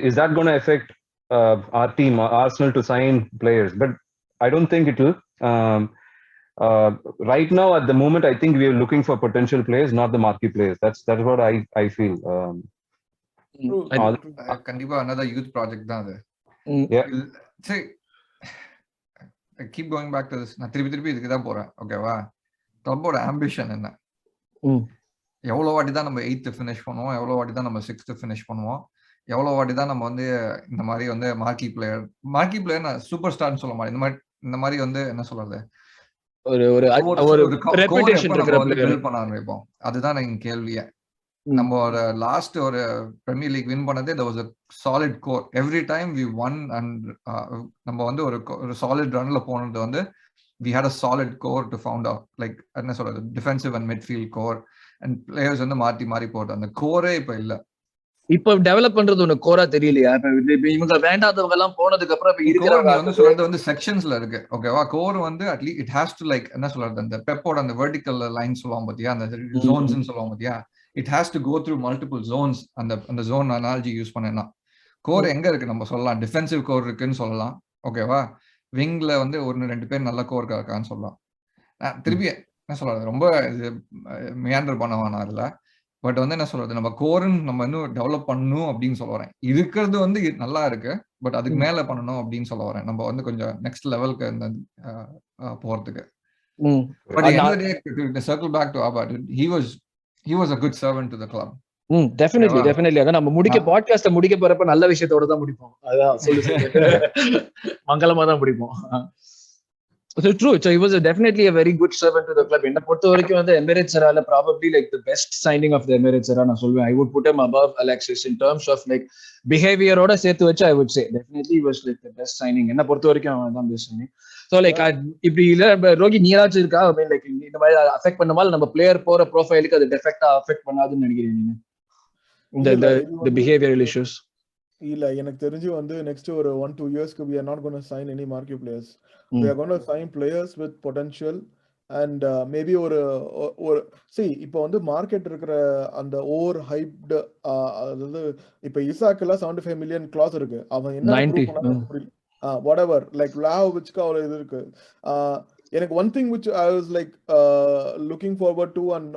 is that going to affect our team, Arsenal, to sign players? But I don't think it will. Right now, at the moment, I think we are looking for potential players, not the marquee players. That's what I feel. Kandipa another youth project தான் அது. Yeah. See, I keep going back to this. நான் திருப்பி இதுக்கு தான் போறேன். ஓகேவா? கிளப்போட ambition என்ன? எவ்வளோ வாட்டி தான் நம்ம 8th ஃபினிஷ் பண்ணுவோம், எவ்வளோ வாட்டி தான் நம்ம 6th ஃபினிஷ் பண்ணுவோம், எவ்வளோ வாட்டி தான் நம்ம வந்து இந்த மாதிரி வந்து மார்க்கி பிளேயர் சூப்பர் ஸ்டார்னு சொல்ல மாதிரி இந்த மாதிரி வந்து என்ன சொல்றது, ஒரு ரெபுடேஷன் இருக்கிற பிளேயர் பில்ட் பண்ண ஆரம்பிப்போம். அதுதான் எங்க கேள்வியே. நம்மளோட லாஸ்ட் ஒரு பிரீமியர் லீக் வின் பண்ணதே there was a solid core every time we won, and நம்ம வந்து ஒரு சாலிட் ரன்ல போனது வந்து we had a solid core to found out, like என்ன சொல்றது, defensive and midfield core and players வந்து மாறி போட்டு அந்த கோரே இப்ப இல்ல. இப்ப டெவலப் பண்றது ஒண்ணு கோரா தெரியலையா? இவங்க வேண்டாதவங்க எல்லாம் போனதுக்கு அப்புறம் இப்ப இருக்கிறவங்க வந்து சொல்றது வந்து செக்ஷன்ஸ்ல இருக்கு. ஓகேவா? கோர் வந்து at least it has to like என்ன சொல்றது, அந்த பெப்போட அந்த வெர்டிகல் லைன் சொல்லுவாங்க பாத்தியா, அந்த ஜோன்ஸ்னு சொல்லுவாங்க பாத்தியா, it has to go through multiple zones. அந்த ஜோன் அனாலஜி யூஸ் பண்ணா கோர் எங்க இருக்கு நம்ம சொல்லலாம், டிஃபென்சிவ் கோர் இருக்குன்னு சொல்லலாம். ஓகேவா? விங்ல வந்து 1-2 பேர் நல்ல கோர் இருக்கான்னு சொல்லலாம். திருப்பி என்ன சொல்றது, ரொம்ப மியாண்டர் பண்ண வேணாம் இல்ல. பட் வந்து என்ன சொல்றது, நம்ம கோர்ன்னு நம்ம இன்னும் டெவலப் பண்ணணும் அப்படின்னு சொல்ல வரேன். இருக்கிறது வந்து நல்லா இருக்கு, பட் அதுக்கு மேல பண்ணணும் அப்படின்னு சொல்ல வரேன். நம்ம வந்து கொஞ்சம் நெக்ஸ்ட் லெவலுக்கு போறதுக்கு. But circle back to Auba, he was a good servant to the club. Definitely. அதான் நம்ம பாட்காஸ்ட முடிக்க போறப்ப நல்ல விஷயத்தோட தான் முடிப்போம். அதான் மங்களமா தான் முடிப்போம். So true. So he was definitely a very good servant to the club. என்ன பொறுத்த வரைக்கும் வந்து Emirates era probably like the best signing of the Emirates era நான் சொல்வேன். I would put him above Alexis in terms of like behavior ஓட சேர்த்து வச்சு I would say definitely he was like the best signing. என்ன பொறுத்த வரைக்கும் அவன் தான் best signing. So like இப்படி இல்ல ரோகி, நீ ஏதாச்சும் இருக்கா like இந்த மாதிரி அஃபெக்ட் பண்ணுமால் நம்ம பிளேயர் போற ப்ரொஃபைலுக்கு அது டெஃபெக்ட்டா அஃபெக்ட் பண்ணாதுன்னு நினைக்கிறீங்க நீங்க இந்த behavioral issues? இல்ல, எனக்கு தெரிஞ்சு வந்து நெக்ஸ்ட் ஒரு 1-2 இயர்ஸ்க்கு we are not going to sign any marquee players. We are going to sign players with potential and maybe ஒரு see இப்போ வந்து மார்க்கெட் இருக்கிற அந்த ஓவர் ஹைப்ட், அதாவது இப்போ இசாக்ல 75 million clause இருக்கு. அவன் என்ன ப்ரூவ் பண்ண whatever like Vlahovicக்கு அவ்வளவு இது இருக்கு. எனக்கு one thing which I was like looking forward to and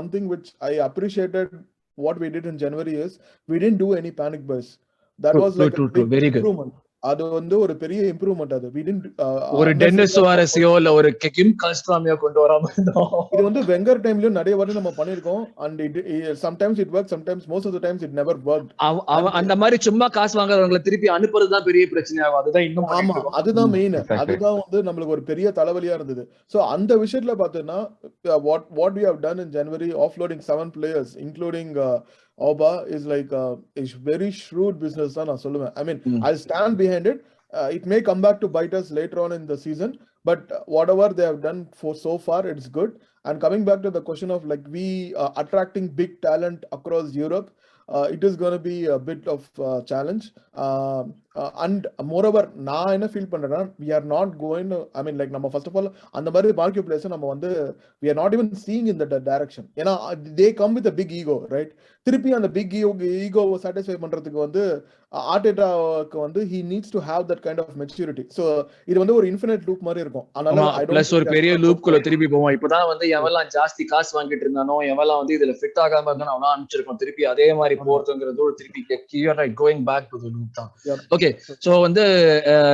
one thing which I appreciated what we did in January is we didn't do any panic buys. That was like a big improvement. அது வந்து ஒரு பெரிய improvement. அது we didn't ஒரு tennis சுவாரஸியோ இல்ல ஒரு கிம் கால்ஸ்ட்ராமியோ கொண்டு வராம இருந்தோம். இது வந்து வெங்கர் டைம்லயும் நிறைய வாட்டி நம்ம பண்ணிருக்கோம். and sometimes it works, sometimes most of the times it never worked. அந்த மாதிரி சும்மா காசு வாங்குறவங்களை திருப்பி அனுப்புறது தான் பெரிய பிரச்சனை ஆகும். அதுதான் இன்னும் ஆமா, அதுதான் மெயின். அதுதான் வந்து நம்மளுக்கு ஒரு பெரிய தலைவலியா இருந்தது. சோ அந்த விஷயத்துல பார்த்தீங்கன்னா what we have done in January, offloading 7 players including Auba is like is very shrewd business தான் நான் சொல்லுவேன். I mean I'll stand behind it. It may come back to bite us later on in the season, but whatever they have done for so far it's good. And coming back to the question of like we attracting big talent across Europe, it is going to be a bit of challenge. And moreover, நான் என்ன feel பண்றேன்னா we are not going to, I mean like நம்ம first of all அந்த மாதிரி market place நம்ம வந்து we are not even seeing in that direction. ஏன்னா they come with a big ego, right? திருப்பி அந்த big ego satisfy பண்றதுக்கு வந்து ஆர்டெட்டாக்கு வந்து he needs to have that kind of maturity. So இது வந்து ஒரு இன்ஃபினிட் லூப் மாதிரி இருக்கும். அதனால I don't பிளஸ் ஒரு பெரிய லூப் குள்ள திருப்பி போவோம். இப்பதான் வந்து எவெல்லாம் ஜாஸ்தி காசு வாங்கிட்டு இருந்தானோ, எவெல்லாம் வந்து இதுல ஃபிட் ஆகாம இருந்தானோ அவனா அனுப்பிச்சிருக்கோம். திருப்பி அதே மாதிரி போறதுங்கிறது ஒரு திருப்பி going back to the loop தான். ஓகே, சோ வந்து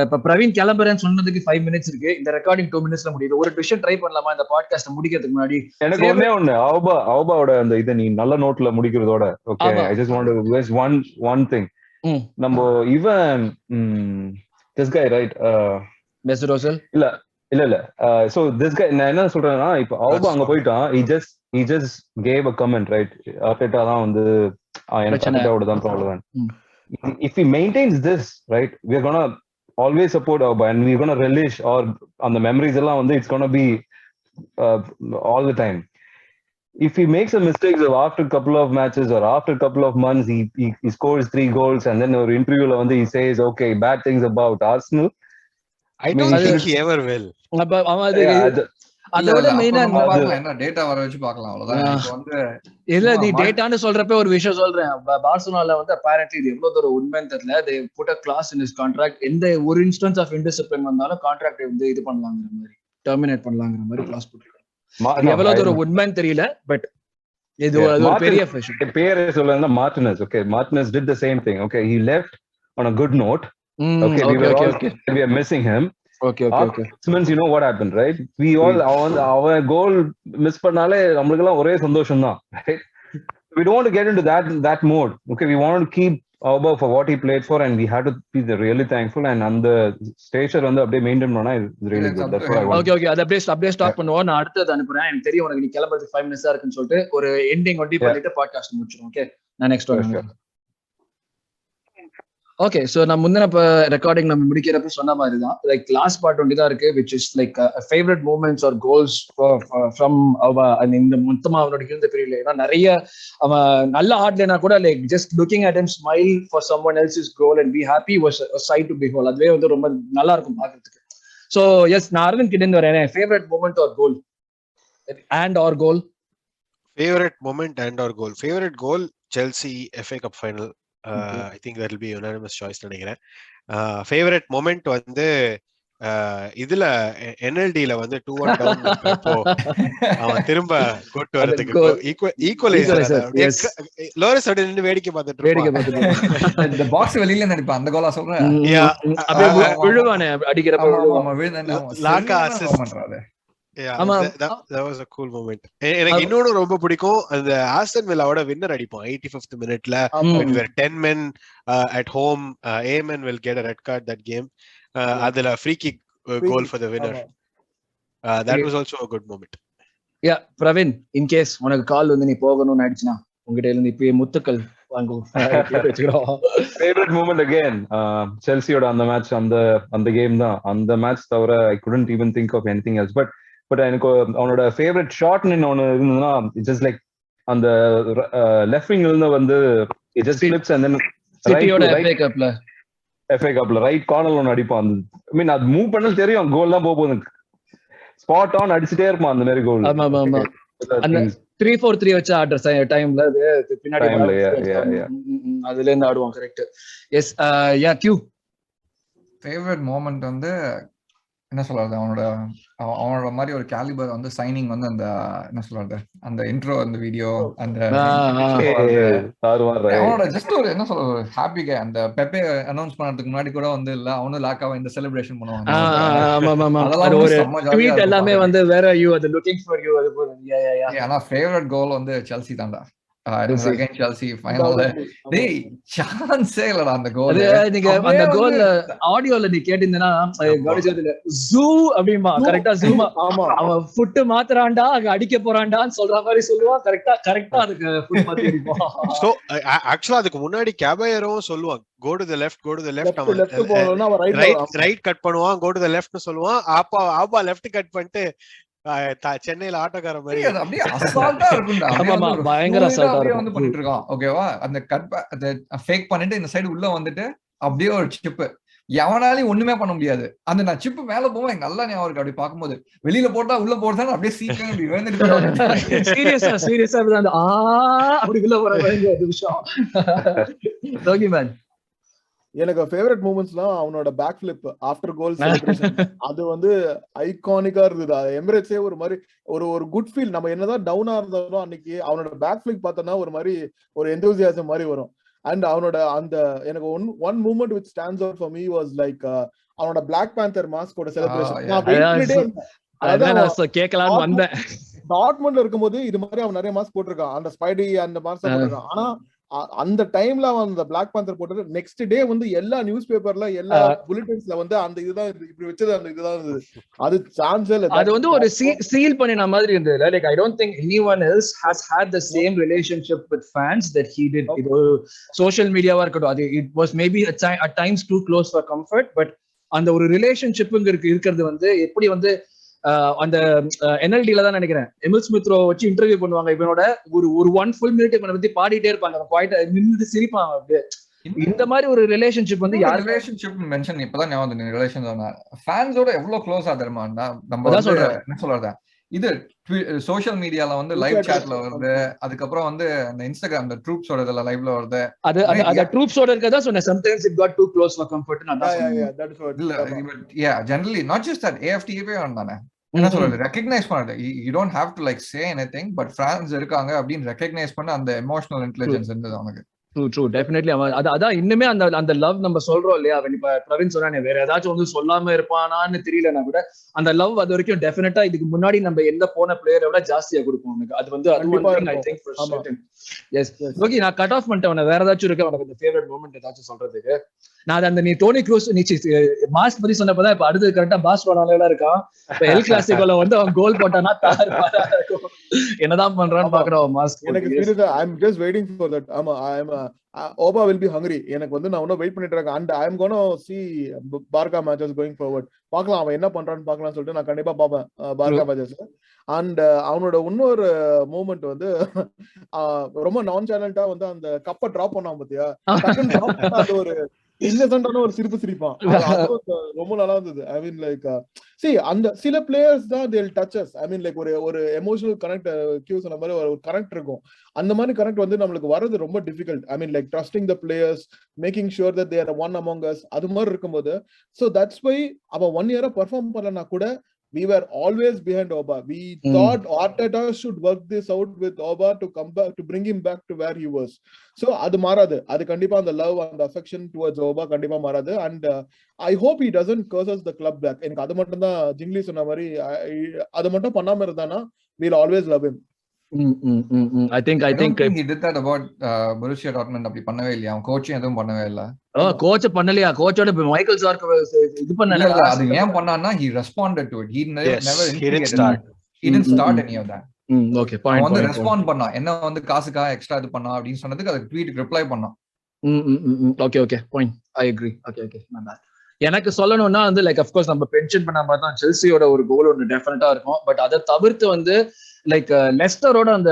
இப்ப பிரவீன் கிளம்புறேன்னு சொன்னதுக்கு 5 minutes இருக்கு. இந்த ரெக்கார்டிங் 2 minutesல முடியுது. ஒரு டிசிஷன் ட்ரை பண்ணலாமா இந்த பாட்காஸ்ட் முடிக்கிறதுக்கு முன்னாடி? எனக்கு ஒண்ணே ஆபாவோட அந்த இதை நீ நல்ல நோட்ல முடிக்கிறதோட okay, I just want to wish one thing. நம்ம இவன் this guy right Mesut Ozil இல்ல so this guy நான் என்ன சொல்றேன்னா இப்ப ஆபா அங்க போயிட்டான், he just gave a comment right. Arteta தான் வந்து எனக்கு Artetaவோட தான் problem. If he maintains this right, we are gonna always support Auba and we are gonna relish or on the memories எல்லாம் வந்து it's gonna be all the time. If he makes a mistake of after a couple of matches or after a couple of months he scores 3 goals and then ஒரு இன்டர்வியூல வந்து he says okay bad things about Arsenal, I don't think he ever will. அதோட மெயினா என்ன data வர வச்சு பார்க்கலாம் அவ்வளவுதான். இப்போ வந்து இல்ல நீ டேட்டான்னு சொல்றப்ப ஒரு விஷயம் சொல்றேன். பார்சலோனால வந்து apparently இது எவ்வளவு தூரம் உண்மைன்னு தெரியல. they put a clause in his contract, எந்த ஒரு இன்ஸ்டன்ஸ் ஆஃப் இன்டிசிப்ளின் வந்தாலும் கான்ட்ராக்ட் வந்து இது பண்ணலாங்கிற மாதிரி டெர்மினேட் பண்ணலாங்கிற மாதிரி கிளாஸ் போட்டுருக்காங்க. எவ்வளவு தூரம் உண்மைன்னு தெரியல, பட் இது ஒரு பெரிய ஃபேஷன். பேரே சொல்லணும்னா மார்டினஸ். ஓகே, Martinez did the same thing. Okay, he left on a good note. Okay, we are missing him. Okay. Means you know what happened, right? We all our goal miss பண்ணாலே நமக்கு எல்லாம் ஒரே சந்தோஷம் தான், right? We don't want to get into that mode. Okay, we want to keep Auba for what he played for and we had to be really thankful and அந்த ஸ்டேஷர் வந்து அப்படியே maintain பண்ணா is really good. That's what I want. Okay, அத அப்படியே start பண்ணுவோம். நான் அடுத்து அனுப்புறேன். எனக்கு தெரியும் உனக்கு நீ கிளம்பறதுக்கு 5 minutes இருக்குன்னு சொல்லிட்டு ஒரு எண்டிங் ஒட்டி பண்ணிட்டு பாட்காஸ்ட் முடிச்சிரோம். ஓகே, நான் நெக்ஸ்ட் வரேன். ஓகே, சோ நான் முந்தின ரெக்கார்டிங் நம்ம முடிக்கிறப்ப சொன்ன மாதிரி தான் லைக் லாஸ்ட் பார்ட் ஒண்டி தான் இருக்கு, which is like favorite moments or goals from Auba. இந்த மொத்தமா அவனோட இருந்த பீரியட்ல ஏன்னா நிறைய அவன் நல்ல ஆடலைனா கூட like just looking at him smile for someone else's goal and be happy was a sight to behold. அதுவே வந்து ரொம்ப நல்லா இருக்கும் பாக்குறதுக்கு. சோ எஸ், நான் அரவிந்த் கிட்ட இருந்து வரேன். favorite moment or goal and or goal? Favorite moment and or goal. Favorite goal Chelsea FA Cup final. I think that will be unanimous choice நினைக்கிறேன். ஃபேவரட் மொமெண்ட் வந்து இதுல NLD ல வந்து 2-1 டவுன் இருக்கப்போ அவன் திரும்ப கொட்டு வரதுக்கு ஈக்குவலைசர் லோரஸ் அடி நின்னு வேடிக்கை பார்த்துட்டு இந்த பாக்ஸ் வெளியில நடிப்பான் அந்த கோலா சொல்றேன். அப்படியே விழுவானே அடிக்கிறப்ப லாக்கா அசிஸ்ட் பண்றாரு. That was a cool moment. எனக்கு இன்னொரு ரொம்ப பிடிக்கும், அந்த ஆஸ்டன் வில்லாவோட வின்னர் அடிப்போம் 85th மினிட்ல. When we were 10 men at home, Amen will get a red card that game. அதுல free kick goal for the winner. That was also a good moment. Yeah, Praveen, in case உனக்கு கால் வந்து நீ போகணும்னு ஆயிடுச்சுனா உங்ககிட்ட இருந்து இப்பயே முத்துக்கள் வாங்குவோம். Favorite moment again, Chelsea-யோட அந்த மேட்ச், அந்த கேம் தான். அந்த மேட்ச் தவிர I couldn't even think of anything else. But எனக்கு அவனோட ஃபேவரட் ஷாட்னு ஒன்னு இருந்ததுன்னா just like அந்த லெஃப்ட் விங்ல இருந்து வந்து it just flips and then சிட்டியோட FA Cupல ரைட் கார்னர்ல ஒன்னு அடிப்பான். I mean அது மூவ் பண்ணல தெரியும் கோல் தான் போகுது, ஸ்பாட் ஆன் அடிச்சிட்டே இருப்பான் அந்த மாதிரி கோல். ஆமா அந்த 3-4-3 வச்ச ஆடுற டைம்ல அது பின்னாடி அதுல இருந்து ஆடுவான். கரெக்ட். எஸ், யா கியூ ஃபேவரட் மொமெண்ட் வந்து என்ன சொல்றது, அவனோட மாதிரி ஒரு கேலிபர் வந்து சைனிங் வந்து அந்த என்ன சொல்றது அந்த இன்ட்ரோ அந்த வீடியோ அந்த அவனோட ஜஸ்ட் ஒரு என்ன சொல்றது ஹாப்பி கே. அந்த பெப்பே அனௌன்ஸ் பண்ணதுக்கு முன்னாடி கூட வந்து இல்ல அவனும் லாக்காவை இந்த செலிப்ரேஷன் பண்ணுவாங்க. எல்லாமே வந்து வேற யூ அது லுக்கிங் ஃபார் யூ அது போல. ஆனா ஃபேவரட் கோல் வந்து செல்சி தான்டா. Chelsea final டேய் சான்ஸே இல்லடா அந்த கோல். நீங்க அந்த கோல் ஆடியோல நீ கேட்டிருந்தேனா கவனிச்சதுல ஜூ அப்படிமா கரெக்ட்டா ஜூம். ஆமா, அவன் ஃபுட் மாத்துறான்டா அங்க அடிக்க போறான்டான்னு சொல்ற மாதிரி சொல்லுவான். கரெக்ட்டா அதுக்கு ஃபுட் மாத்தி அடிப்பான். சோ ஆக்சுவலா அதுக்கு முன்னாடி கேபயரும் சொல்லுவான் go to the left அவன் ரைட் கட் பண்ணுவான், go to the left னு சொல்லுவான். ஆபா லெஃப்ட் கட் பண்ணிட்டு சென்னையில ஆட்டோக்கார மாதிரி அது அப்படியே அசால்ட்டா இருக்கும்டா. அப்படியே ஆமா, வந்து ஒரு பயங்கர fluid ஆ அசால்ட்டா அப்படியே இருக்கும். வந்து பண்ணிட்டு இருக்கான். ஓகேவா? அந்த அத ஃபேக் பண்ணிட்டு இந்த சைடு உள்ள வந்துட்டு அப்படியே ஒரு சிப். எவனாலையும் ஒண்ணுமே பண்ண முடியாது. அந்த நான் சிப் மேல போவேன் எனக்கு நல்லா ஞாபகம் இருக்கு. அப்படி பார்க்கும்போது வெளியில போட்டா உள்ள போறதா அப்படியே சீக்கிரம் இப்படி விழுந்துட்டு சீரியஸா அந்த அப்படி உள்ள போற மாதிரி ஒரு விஷயம். ரோகி மேன், எனக்கு ஃபேவரட் மூமெண்ட்ஸ்லாம் அவனோட பேக் ஃபிளிப் ஆஃப்டர் கோல் செலிப்ரேஷன். அது வந்து ஐகானிக்கா இருந்தது. எமிரேட்ஸே ஒரு மாதிரி ஒரு குட் ஃபீல். நம்ம என்னதான் டவுனா இருந்தாலும் அன்னைக்கு அவனோட பேக் ஃபிளிப் பார்த்தோம்னா ஒரு மாதிரி ஒரு எந்தூசியாசம் மாதிரி வரும். அண்ட் அவனோட அந்த எனக்கு one moment which stands out for me was like அவனோட பிளாக் பேந்தர் மாஸ்கோட செலிப்ரேஷன். நான் வெயிட் பண்ணிட்டே இருந்தேன். அதாவது கேட்கலான்னு வந்தேன். டாட்மண்ட்ல இருக்கும்போது இது மாதிரி அவன் நிறைய மாஸ்க் போட்டிருக்கான், அந்த ஸ்பைடி அந்த மாஸ்க் போட்டிருக்கான். ஆனா அந்த டைம்ல அவன் அந்த பிளாக் பேந்தர் போட்டது நெக்ஸ்ட் டே வந்து எல்லா நியூஸ் பேப்பர்ல எல்லா புல்லட்டின்ஸ்ல வந்து அந்த இதுதான் இப்படி வச்சது, அந்த இதுதான் இருந்தது. அது சான்சல் அது வந்து ஒரு சீல் பண்ணின மாதிரி இருந்தது. Like I don't think anyone else has had the same relationship with fans that he did. இது சோஷியல் மீடியாவா இருக்கட்டும், அது it was maybe at times too close for comfort, but அந்த ஒரு ரிலேஷன்ஷிப்புங்க இருக்கிறது வந்து எப்படி வந்து அந்த என்எல்டில தான் நினைக்கிறேன் எமில் ஸ்மித்ரோ வச்சு இன்டர்வியூ பண்ணுவாங்க. இவனோட ஒரு 1 full minute இவனை பத்தி பாடிட்டே இருப்பாங்க. குவாய்ட்டா நின்று சிரிப்பாங்க. அப்படியே இந்த மாதிரி ஒரு ரிலேஷன்ஷிப் வந்து யார் ரிலேஷன்ஷிப் மென்ஷன் இப்பதான் ஞாபகம் ரிலேஷன் ஃபேன்ஸோட எவ்வளவு க்ளோஸா தெரியுமா நம்ம என்ன சொல்றது, இது சோஷியல் மீடியால வந்து லைவ் சாட்ல வருது. அதுக்கப்புறம் வந்து அந்த இன்ஸ்டாகிராம் அந்த ட்ரூப்ஸோட இதுல லைவ்ல வருது. அது ட்ரூப்ஸோட இருக்கதா சொன்னேன். sometimes it got too close for comfort. Generally not just that, AFTV வந்தானே என்ன சொல்றது, ரெகக்னைஸ் பண்ணது. You don't have to like say anything, but France இருக்காங்க அப்படின்னு ரெகக்னைஸ் பண்ண அந்த எமோஷனல் இன்டெலிஜென்ஸ் இருந்தது அவனுக்கு. True definitely. அதான் இன்னுமே அந்த லவ் நம்ம சொல்றோம் இல்லையா. இப்ப பிரவீன் சொன்னானே வேற ஏதாச்சும் வந்து சொல்லாம இருப்பானான்னு தெரியலன்னா கூட அந்த லவ் அது வரைக்கும் டெஃபினட்டா இதுக்கு முன்னாடி நம்ம எந்த போன பிளேயரை விட ஜாஸ்தியா கொடுப்போம் அவனுக்கு. அது வந்து ஓகே. நான் கட் ஆஃப் பண்ணிட்டேன். வேற ஏதாச்சும் இருக்கு உனக்கு இந்த ஃபேவரட் மூமெண்ட் ஏதாச்சும் சொல்றதுக்கு? நான் அந்த நீ டோனி க்ரூஸ் நீ மாஸ்க் பத்தி சொன்னப்பதான் இப்ப அடுத்தது கரெக்டா பார்சலோனால இருக்கான். இப்ப எல் கிளாசிக்கோல வந்து அவன் கோல் போட்டானா இருக்கும். என்னதான் பண்றான்னு பாக்குறோம் மாஸ்க். எனக்கு I'm just waiting for that. ஆமா, Auba will be hungry. எனக்கு வந்து நான் இன்னும் வெயிட் பண்ணிட்டு இருக்கேன். and I'm going to see Barca matches going forward. பார்க்கலாம் அவன் என்ன பண்றான்னு பார்க்கலாம்னு சொல்லிட்டு நான் கண்டிப்பா பாப்பேன் Barca matches. and அவனோட இன்னொரு மூமெண்ட் வந்து ரொம்ப நான் சேனல்ட்டா வந்து அந்த கப்பை டிராப் பண்ணான் பாத்தியா, டக்குன்னு டிராப் பண்ணா அது ஒரு இன்னசென்ட்டான ஒரு சிரிப்பான். ரொம்ப நல்லா இருந்தது. ஐ மீன் லைக் அந்த சில பிளேயர்ஸ் தான் they'll touch us. ஐ மீன் லைக் ஒரு எமோஷனல் கனெக்ட், கியூ சொன்ன மாதிரி ஒரு கனெக்ட் இருக்கும். அந்த மாதிரி கனெக்ட் வந்து நம்மளுக்கு வரது ரொம்ப difficult. I mean like trusting the players, making sure that they are one among us, அது மாதிரி இருக்கும்போது ஸோ தட்ஸ் வை அவன் 1 year பெர்ஃபார்ம் பண்ணலனா கூட we were always behind Auba. We thought Arteta should work this out with Auba to come back, to bring him back to where he was. So adu maradu, adu kandipa and the love and the affection towards Auba kandipa maradu. And I hope he doesn't curse us the club back. Enak adu mattum da Jingli sonna mari adu mattum pannama irundana we'll always love him. I think he did that about Borussia Dortmund. அப்படி பண்ணவே இல்லையா? அவன் கோச்சும் எதுவும் பண்ணவே இல்ல. Coach பண்ணலையா? கோச்சோட Michael SAARC இது பண்ணல. அது ஏன் பண்ணான்னா he responded to it. He didn't start any of that. Okay, point. வந்து ரெஸ்பாண்ட் பண்ணா, என்ன வந்து காசுக்கா எக்ஸ்ட்ரா இது பண்ணா அப்படின்னு சொன்னதுக்கு அதுக்கு ட்வீட்டுக்கு ரிப்ளை பண்ணான். Okay, point. I agree. Okay, எனக்கு சொல்லணும்னா வந்து லைக் அஃப்கோர்ஸ் நம்ம பென்ஷன் பண்ண மாதிரி தான் செல்சியோட ஒரு கோல் ஒன்று டெஃபினட்டா இருக்கும். பட் அதை தவிர்த்து வந்து லைக் லெஸ்டரோட அந்த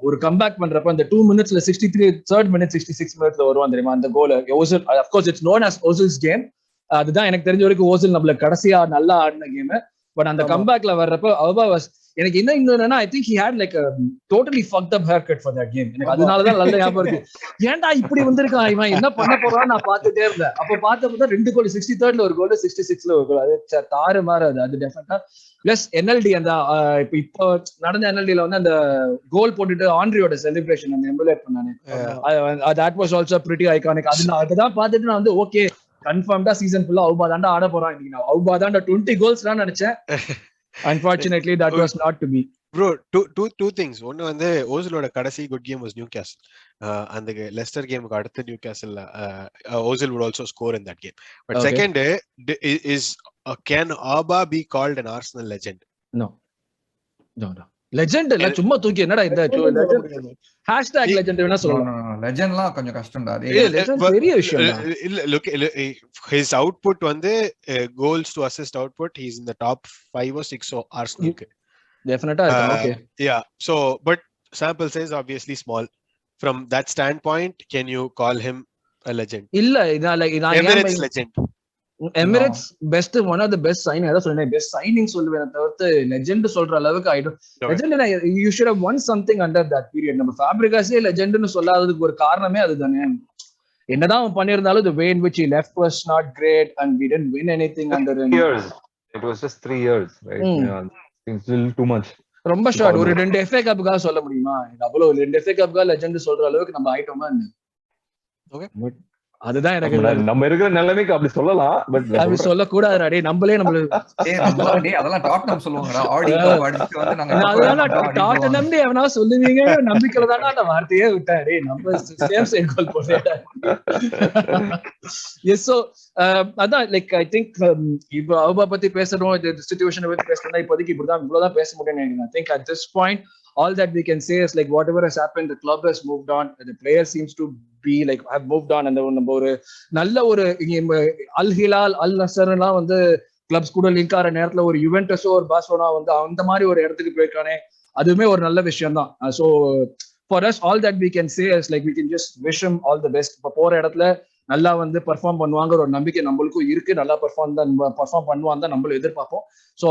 ஒரு கம்பேக் பண்றப்ப அந்த 2 minutes 63 3rd minute 66 minutes வருவான் தெரியுமா அந்த கோல். Ozil of course it's known as Ozil's game. அதுதான் எனக்கு தெரிஞ்ச வரைக்கும் ஓசில் நம்மள கடைசியா நல்லா ஆடின கேம். பட் அந்த கம்பேக்ல வர்றப்ப Auba எனக்கு என்ன என்னன்னா I think he had like a totally fucked up haircut for that game. எனக்கு அதனாலதான் நல்ல ஞாபகம் இருக்கு. ஏன்டா இப்படி வந்திருக்கான் இவன், என்ன பண்ண போறான்னு நான் பார்த்துட்டே இருந்தேன். அப்ப பார்த்தப்பதான் 2 கோல், 63rd ஒரு கோல், 66ல ஒரு கோல். அது தாறு மாறு. அது டெஃபினட்டா பிளஸ் என்எல்டி அந்த இப்போ நடந்த என்எல்டில வந்து அந்த கோல் போட்டுட்டு ஆண்ட்ரியோட செலிப்ரேஷன் அந்த எம்புலேட் பண்ணானே, that was also pretty iconic. அதுதான் பார்த்துட்டு நான் வந்து ஓகே கன்ஃபார்ம்டா சீசன் ஃபுல்லா Auba தான்டா ஆட போறான். இன்னைக்கு நான் Auba தான்டா 20 goals தான் நினைச்சேன். Unfortunately that was not to be. Bro, two things. One வந்து ஓசிலோட கடைசி குட் கேம் was Newcastle. அந்த லெஸ்டர் கேமுக்கு அடுத்து Newcastle Ozil would also score in that game. But okay. Second is can Auba be called an Arsenal legend? No. Legend இல்ல, சும்மா தூக்கி என்னடா இந்த ஹேஷ்டேக் லெஜெண்ட் வேணா சொல்லலாம். லெஜெண்ட்லாம் கொஞ்சம் கஷ்டம்டா. பெரிய விஷயம் இல்ல. Look, his output வந்து goals to assist output, he's in the top 5 or 6 Arsenal. டெஃபினட்டா இருக்கும். Okay Yeah. So, but sample size obviously small. From that standpoint, can you call him a legend? இல்ல இதான் லைக் நான் Emirates legend. Emirates best one of the best sign அதான் சொல்றேன் best signing சொல்லுவேன் தவிர்த்து legend சொல்ற அளவுக்கு ஆயிடும். Legend you should have won something under that period. நம்ம ஃபேப்ரிகாஸே லெஜெண்ட்னு சொல்லாததுக்கு ஒரு காரணமே அதுதானே. என்னதான் அவன் பண்ணியிருந்தாலும் the way in which he left was not great and we didn't win anything under him. It was just 3 years, right? It's still too much. ரொம்ப short. ஒரு 2 FA கப்புக்காக சொல்ல முடியுமா? அவ்வளவு 2 FA கப்புக்காக லெஜெண்ட் சொல்ற அளவுக்கு நம்ம ஆயிட்டோமா? ஓகே, அதுதான் எனக்கு நம்ம இருக்கிற நிலைமைக்கு அப்படி சொல்லலாம். பட் அப்படி சொல்ல கூடாதுடா டேய். நம்மளே அதெல்லாம் டாட்னம் சொல்லுவாங்கடா. ஆடி கப் அடிச்சு வந்து நாங்க அதனால டாட்டனம் எவனா சொல்லுவீங்க நம்பிக்கையில தானே அந்த வார்த்தையே விட்டேன். டேய் நம்ம சேம் சைடு கோல் போடுறேடா. எஸ். சோ அதான் லைக் ஐ திங்க் இப்போ அவுபா பத்தி பேசணும், இந்த சிச்சுவேஷனை பத்தி பேசணும்னா இப்போதைக்கு இவ்வளவுதான் பேச முடியும்னு நினைக்கிறேன். I think at this point all that we can say is like whatever has happened, the club has moved on, the player seems to be like have moved on. and நம்ம ஒரு நல்ல ஒரு அல் ஹிலால் அல் நசர் எல்லாம் வந்து கிளப்ஸ் கூட link ஆகிற நேரத்துல ஒரு யுவென்டஸோ ஒரு பார்சலோனா வந்து அந்த மாதிரி ஒரு இடத்துக்கு போயிருக்கானே, அதுவுமே ஒரு நல்ல விஷயம் தான். So for us all that we can say is like we can just wish him all the best. இப்போ போற இடத்துல நல்லா வந்து பெர்ஃபார்ம் பண்ணுவாங்க ஒரு நம்பிக்கை நம்மளுக்கும் இருக்கு. நல்லா பெர்ஃபார்ம் பண்ணுவான் தான் நம்மளும் எதிர்பார்ப்போம். So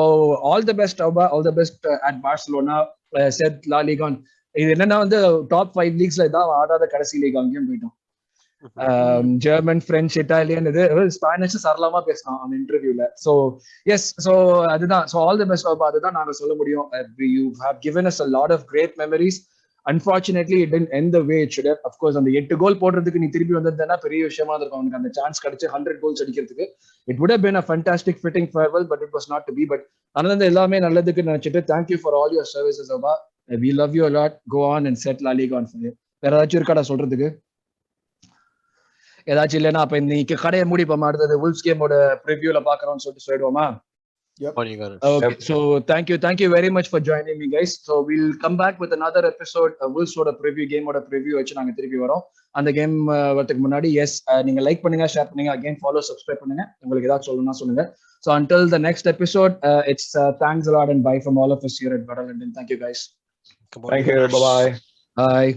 all the best Auba, all the best at Barcelona, set La Liga. இது என்னன்னா வந்து டாப் 5 லீக்ஸ்ல தான் ஆடாத கடைசி லீக் அங்கேயும் போயிட்டோம். ஜெர்மன், பிரெஞ்சு, இட்டாலியன், இது ஸ்பானிஷ் சரளமா பேசலாம் அந்த இன்டர்வியூல. ஸோ எஸ், ஸோ அதுதான். So all the best Auba, அதுதான் நாங்க சொல்ல முடியும். You have given us a lot of great memories. Unfortunately it didn't end the way it should have. Of course அந்த 8 கோல் போடுறதுக்கு நீ திருப்பி வந்ததுன்னா பெரிய விஷயமா இருக்கும். அவனுக்கு அந்த சான்ஸ் கிடைச்சு 100 கோல்ஸ் அடிக்கிறதுக்கு it would have been a fantastic fitting farewell, but it was not to be. But ஆனந்த எல்லாமே நல்லதுக்கு நினைச்சிட்டு thank you for all your services Auba. We love you a lot. Go on and set La Liga on fire. வேற ஏதாச்சும் இருக்காடா சொல்றதுக்கு? ஏதாச்சும் இல்லைன்னா அப்ப இன்னைக்கு கடையை மூடிப்போமா, அடுத்தது Wolves கேமோட ப்ரிவியூல பாக்குறோம்னு சொல்லிட்டு சொல்லிடுவோமா? Yep. Okay. So thank you very much for joining me guys. So we'll come back with another episode, Wolves oda preview, game oda preview வச்சு நாங்க திருப்பி வரோம். அந்த கேம் வரதுக்கு முன்னாடி எஸ் நீங்க லைக் பண்ணுங்க, ஷேர் பண்ணுங்க, again follow, subscribe பண்ணுங்க. உங்களுக்கு ஏதாவது சொல்லணும்னா சொல்லுங்க. So until the next episode, it's thanks a lot and bye from all of us here at Vada London. Thank you guys. Thank you. Bye bye. Bye.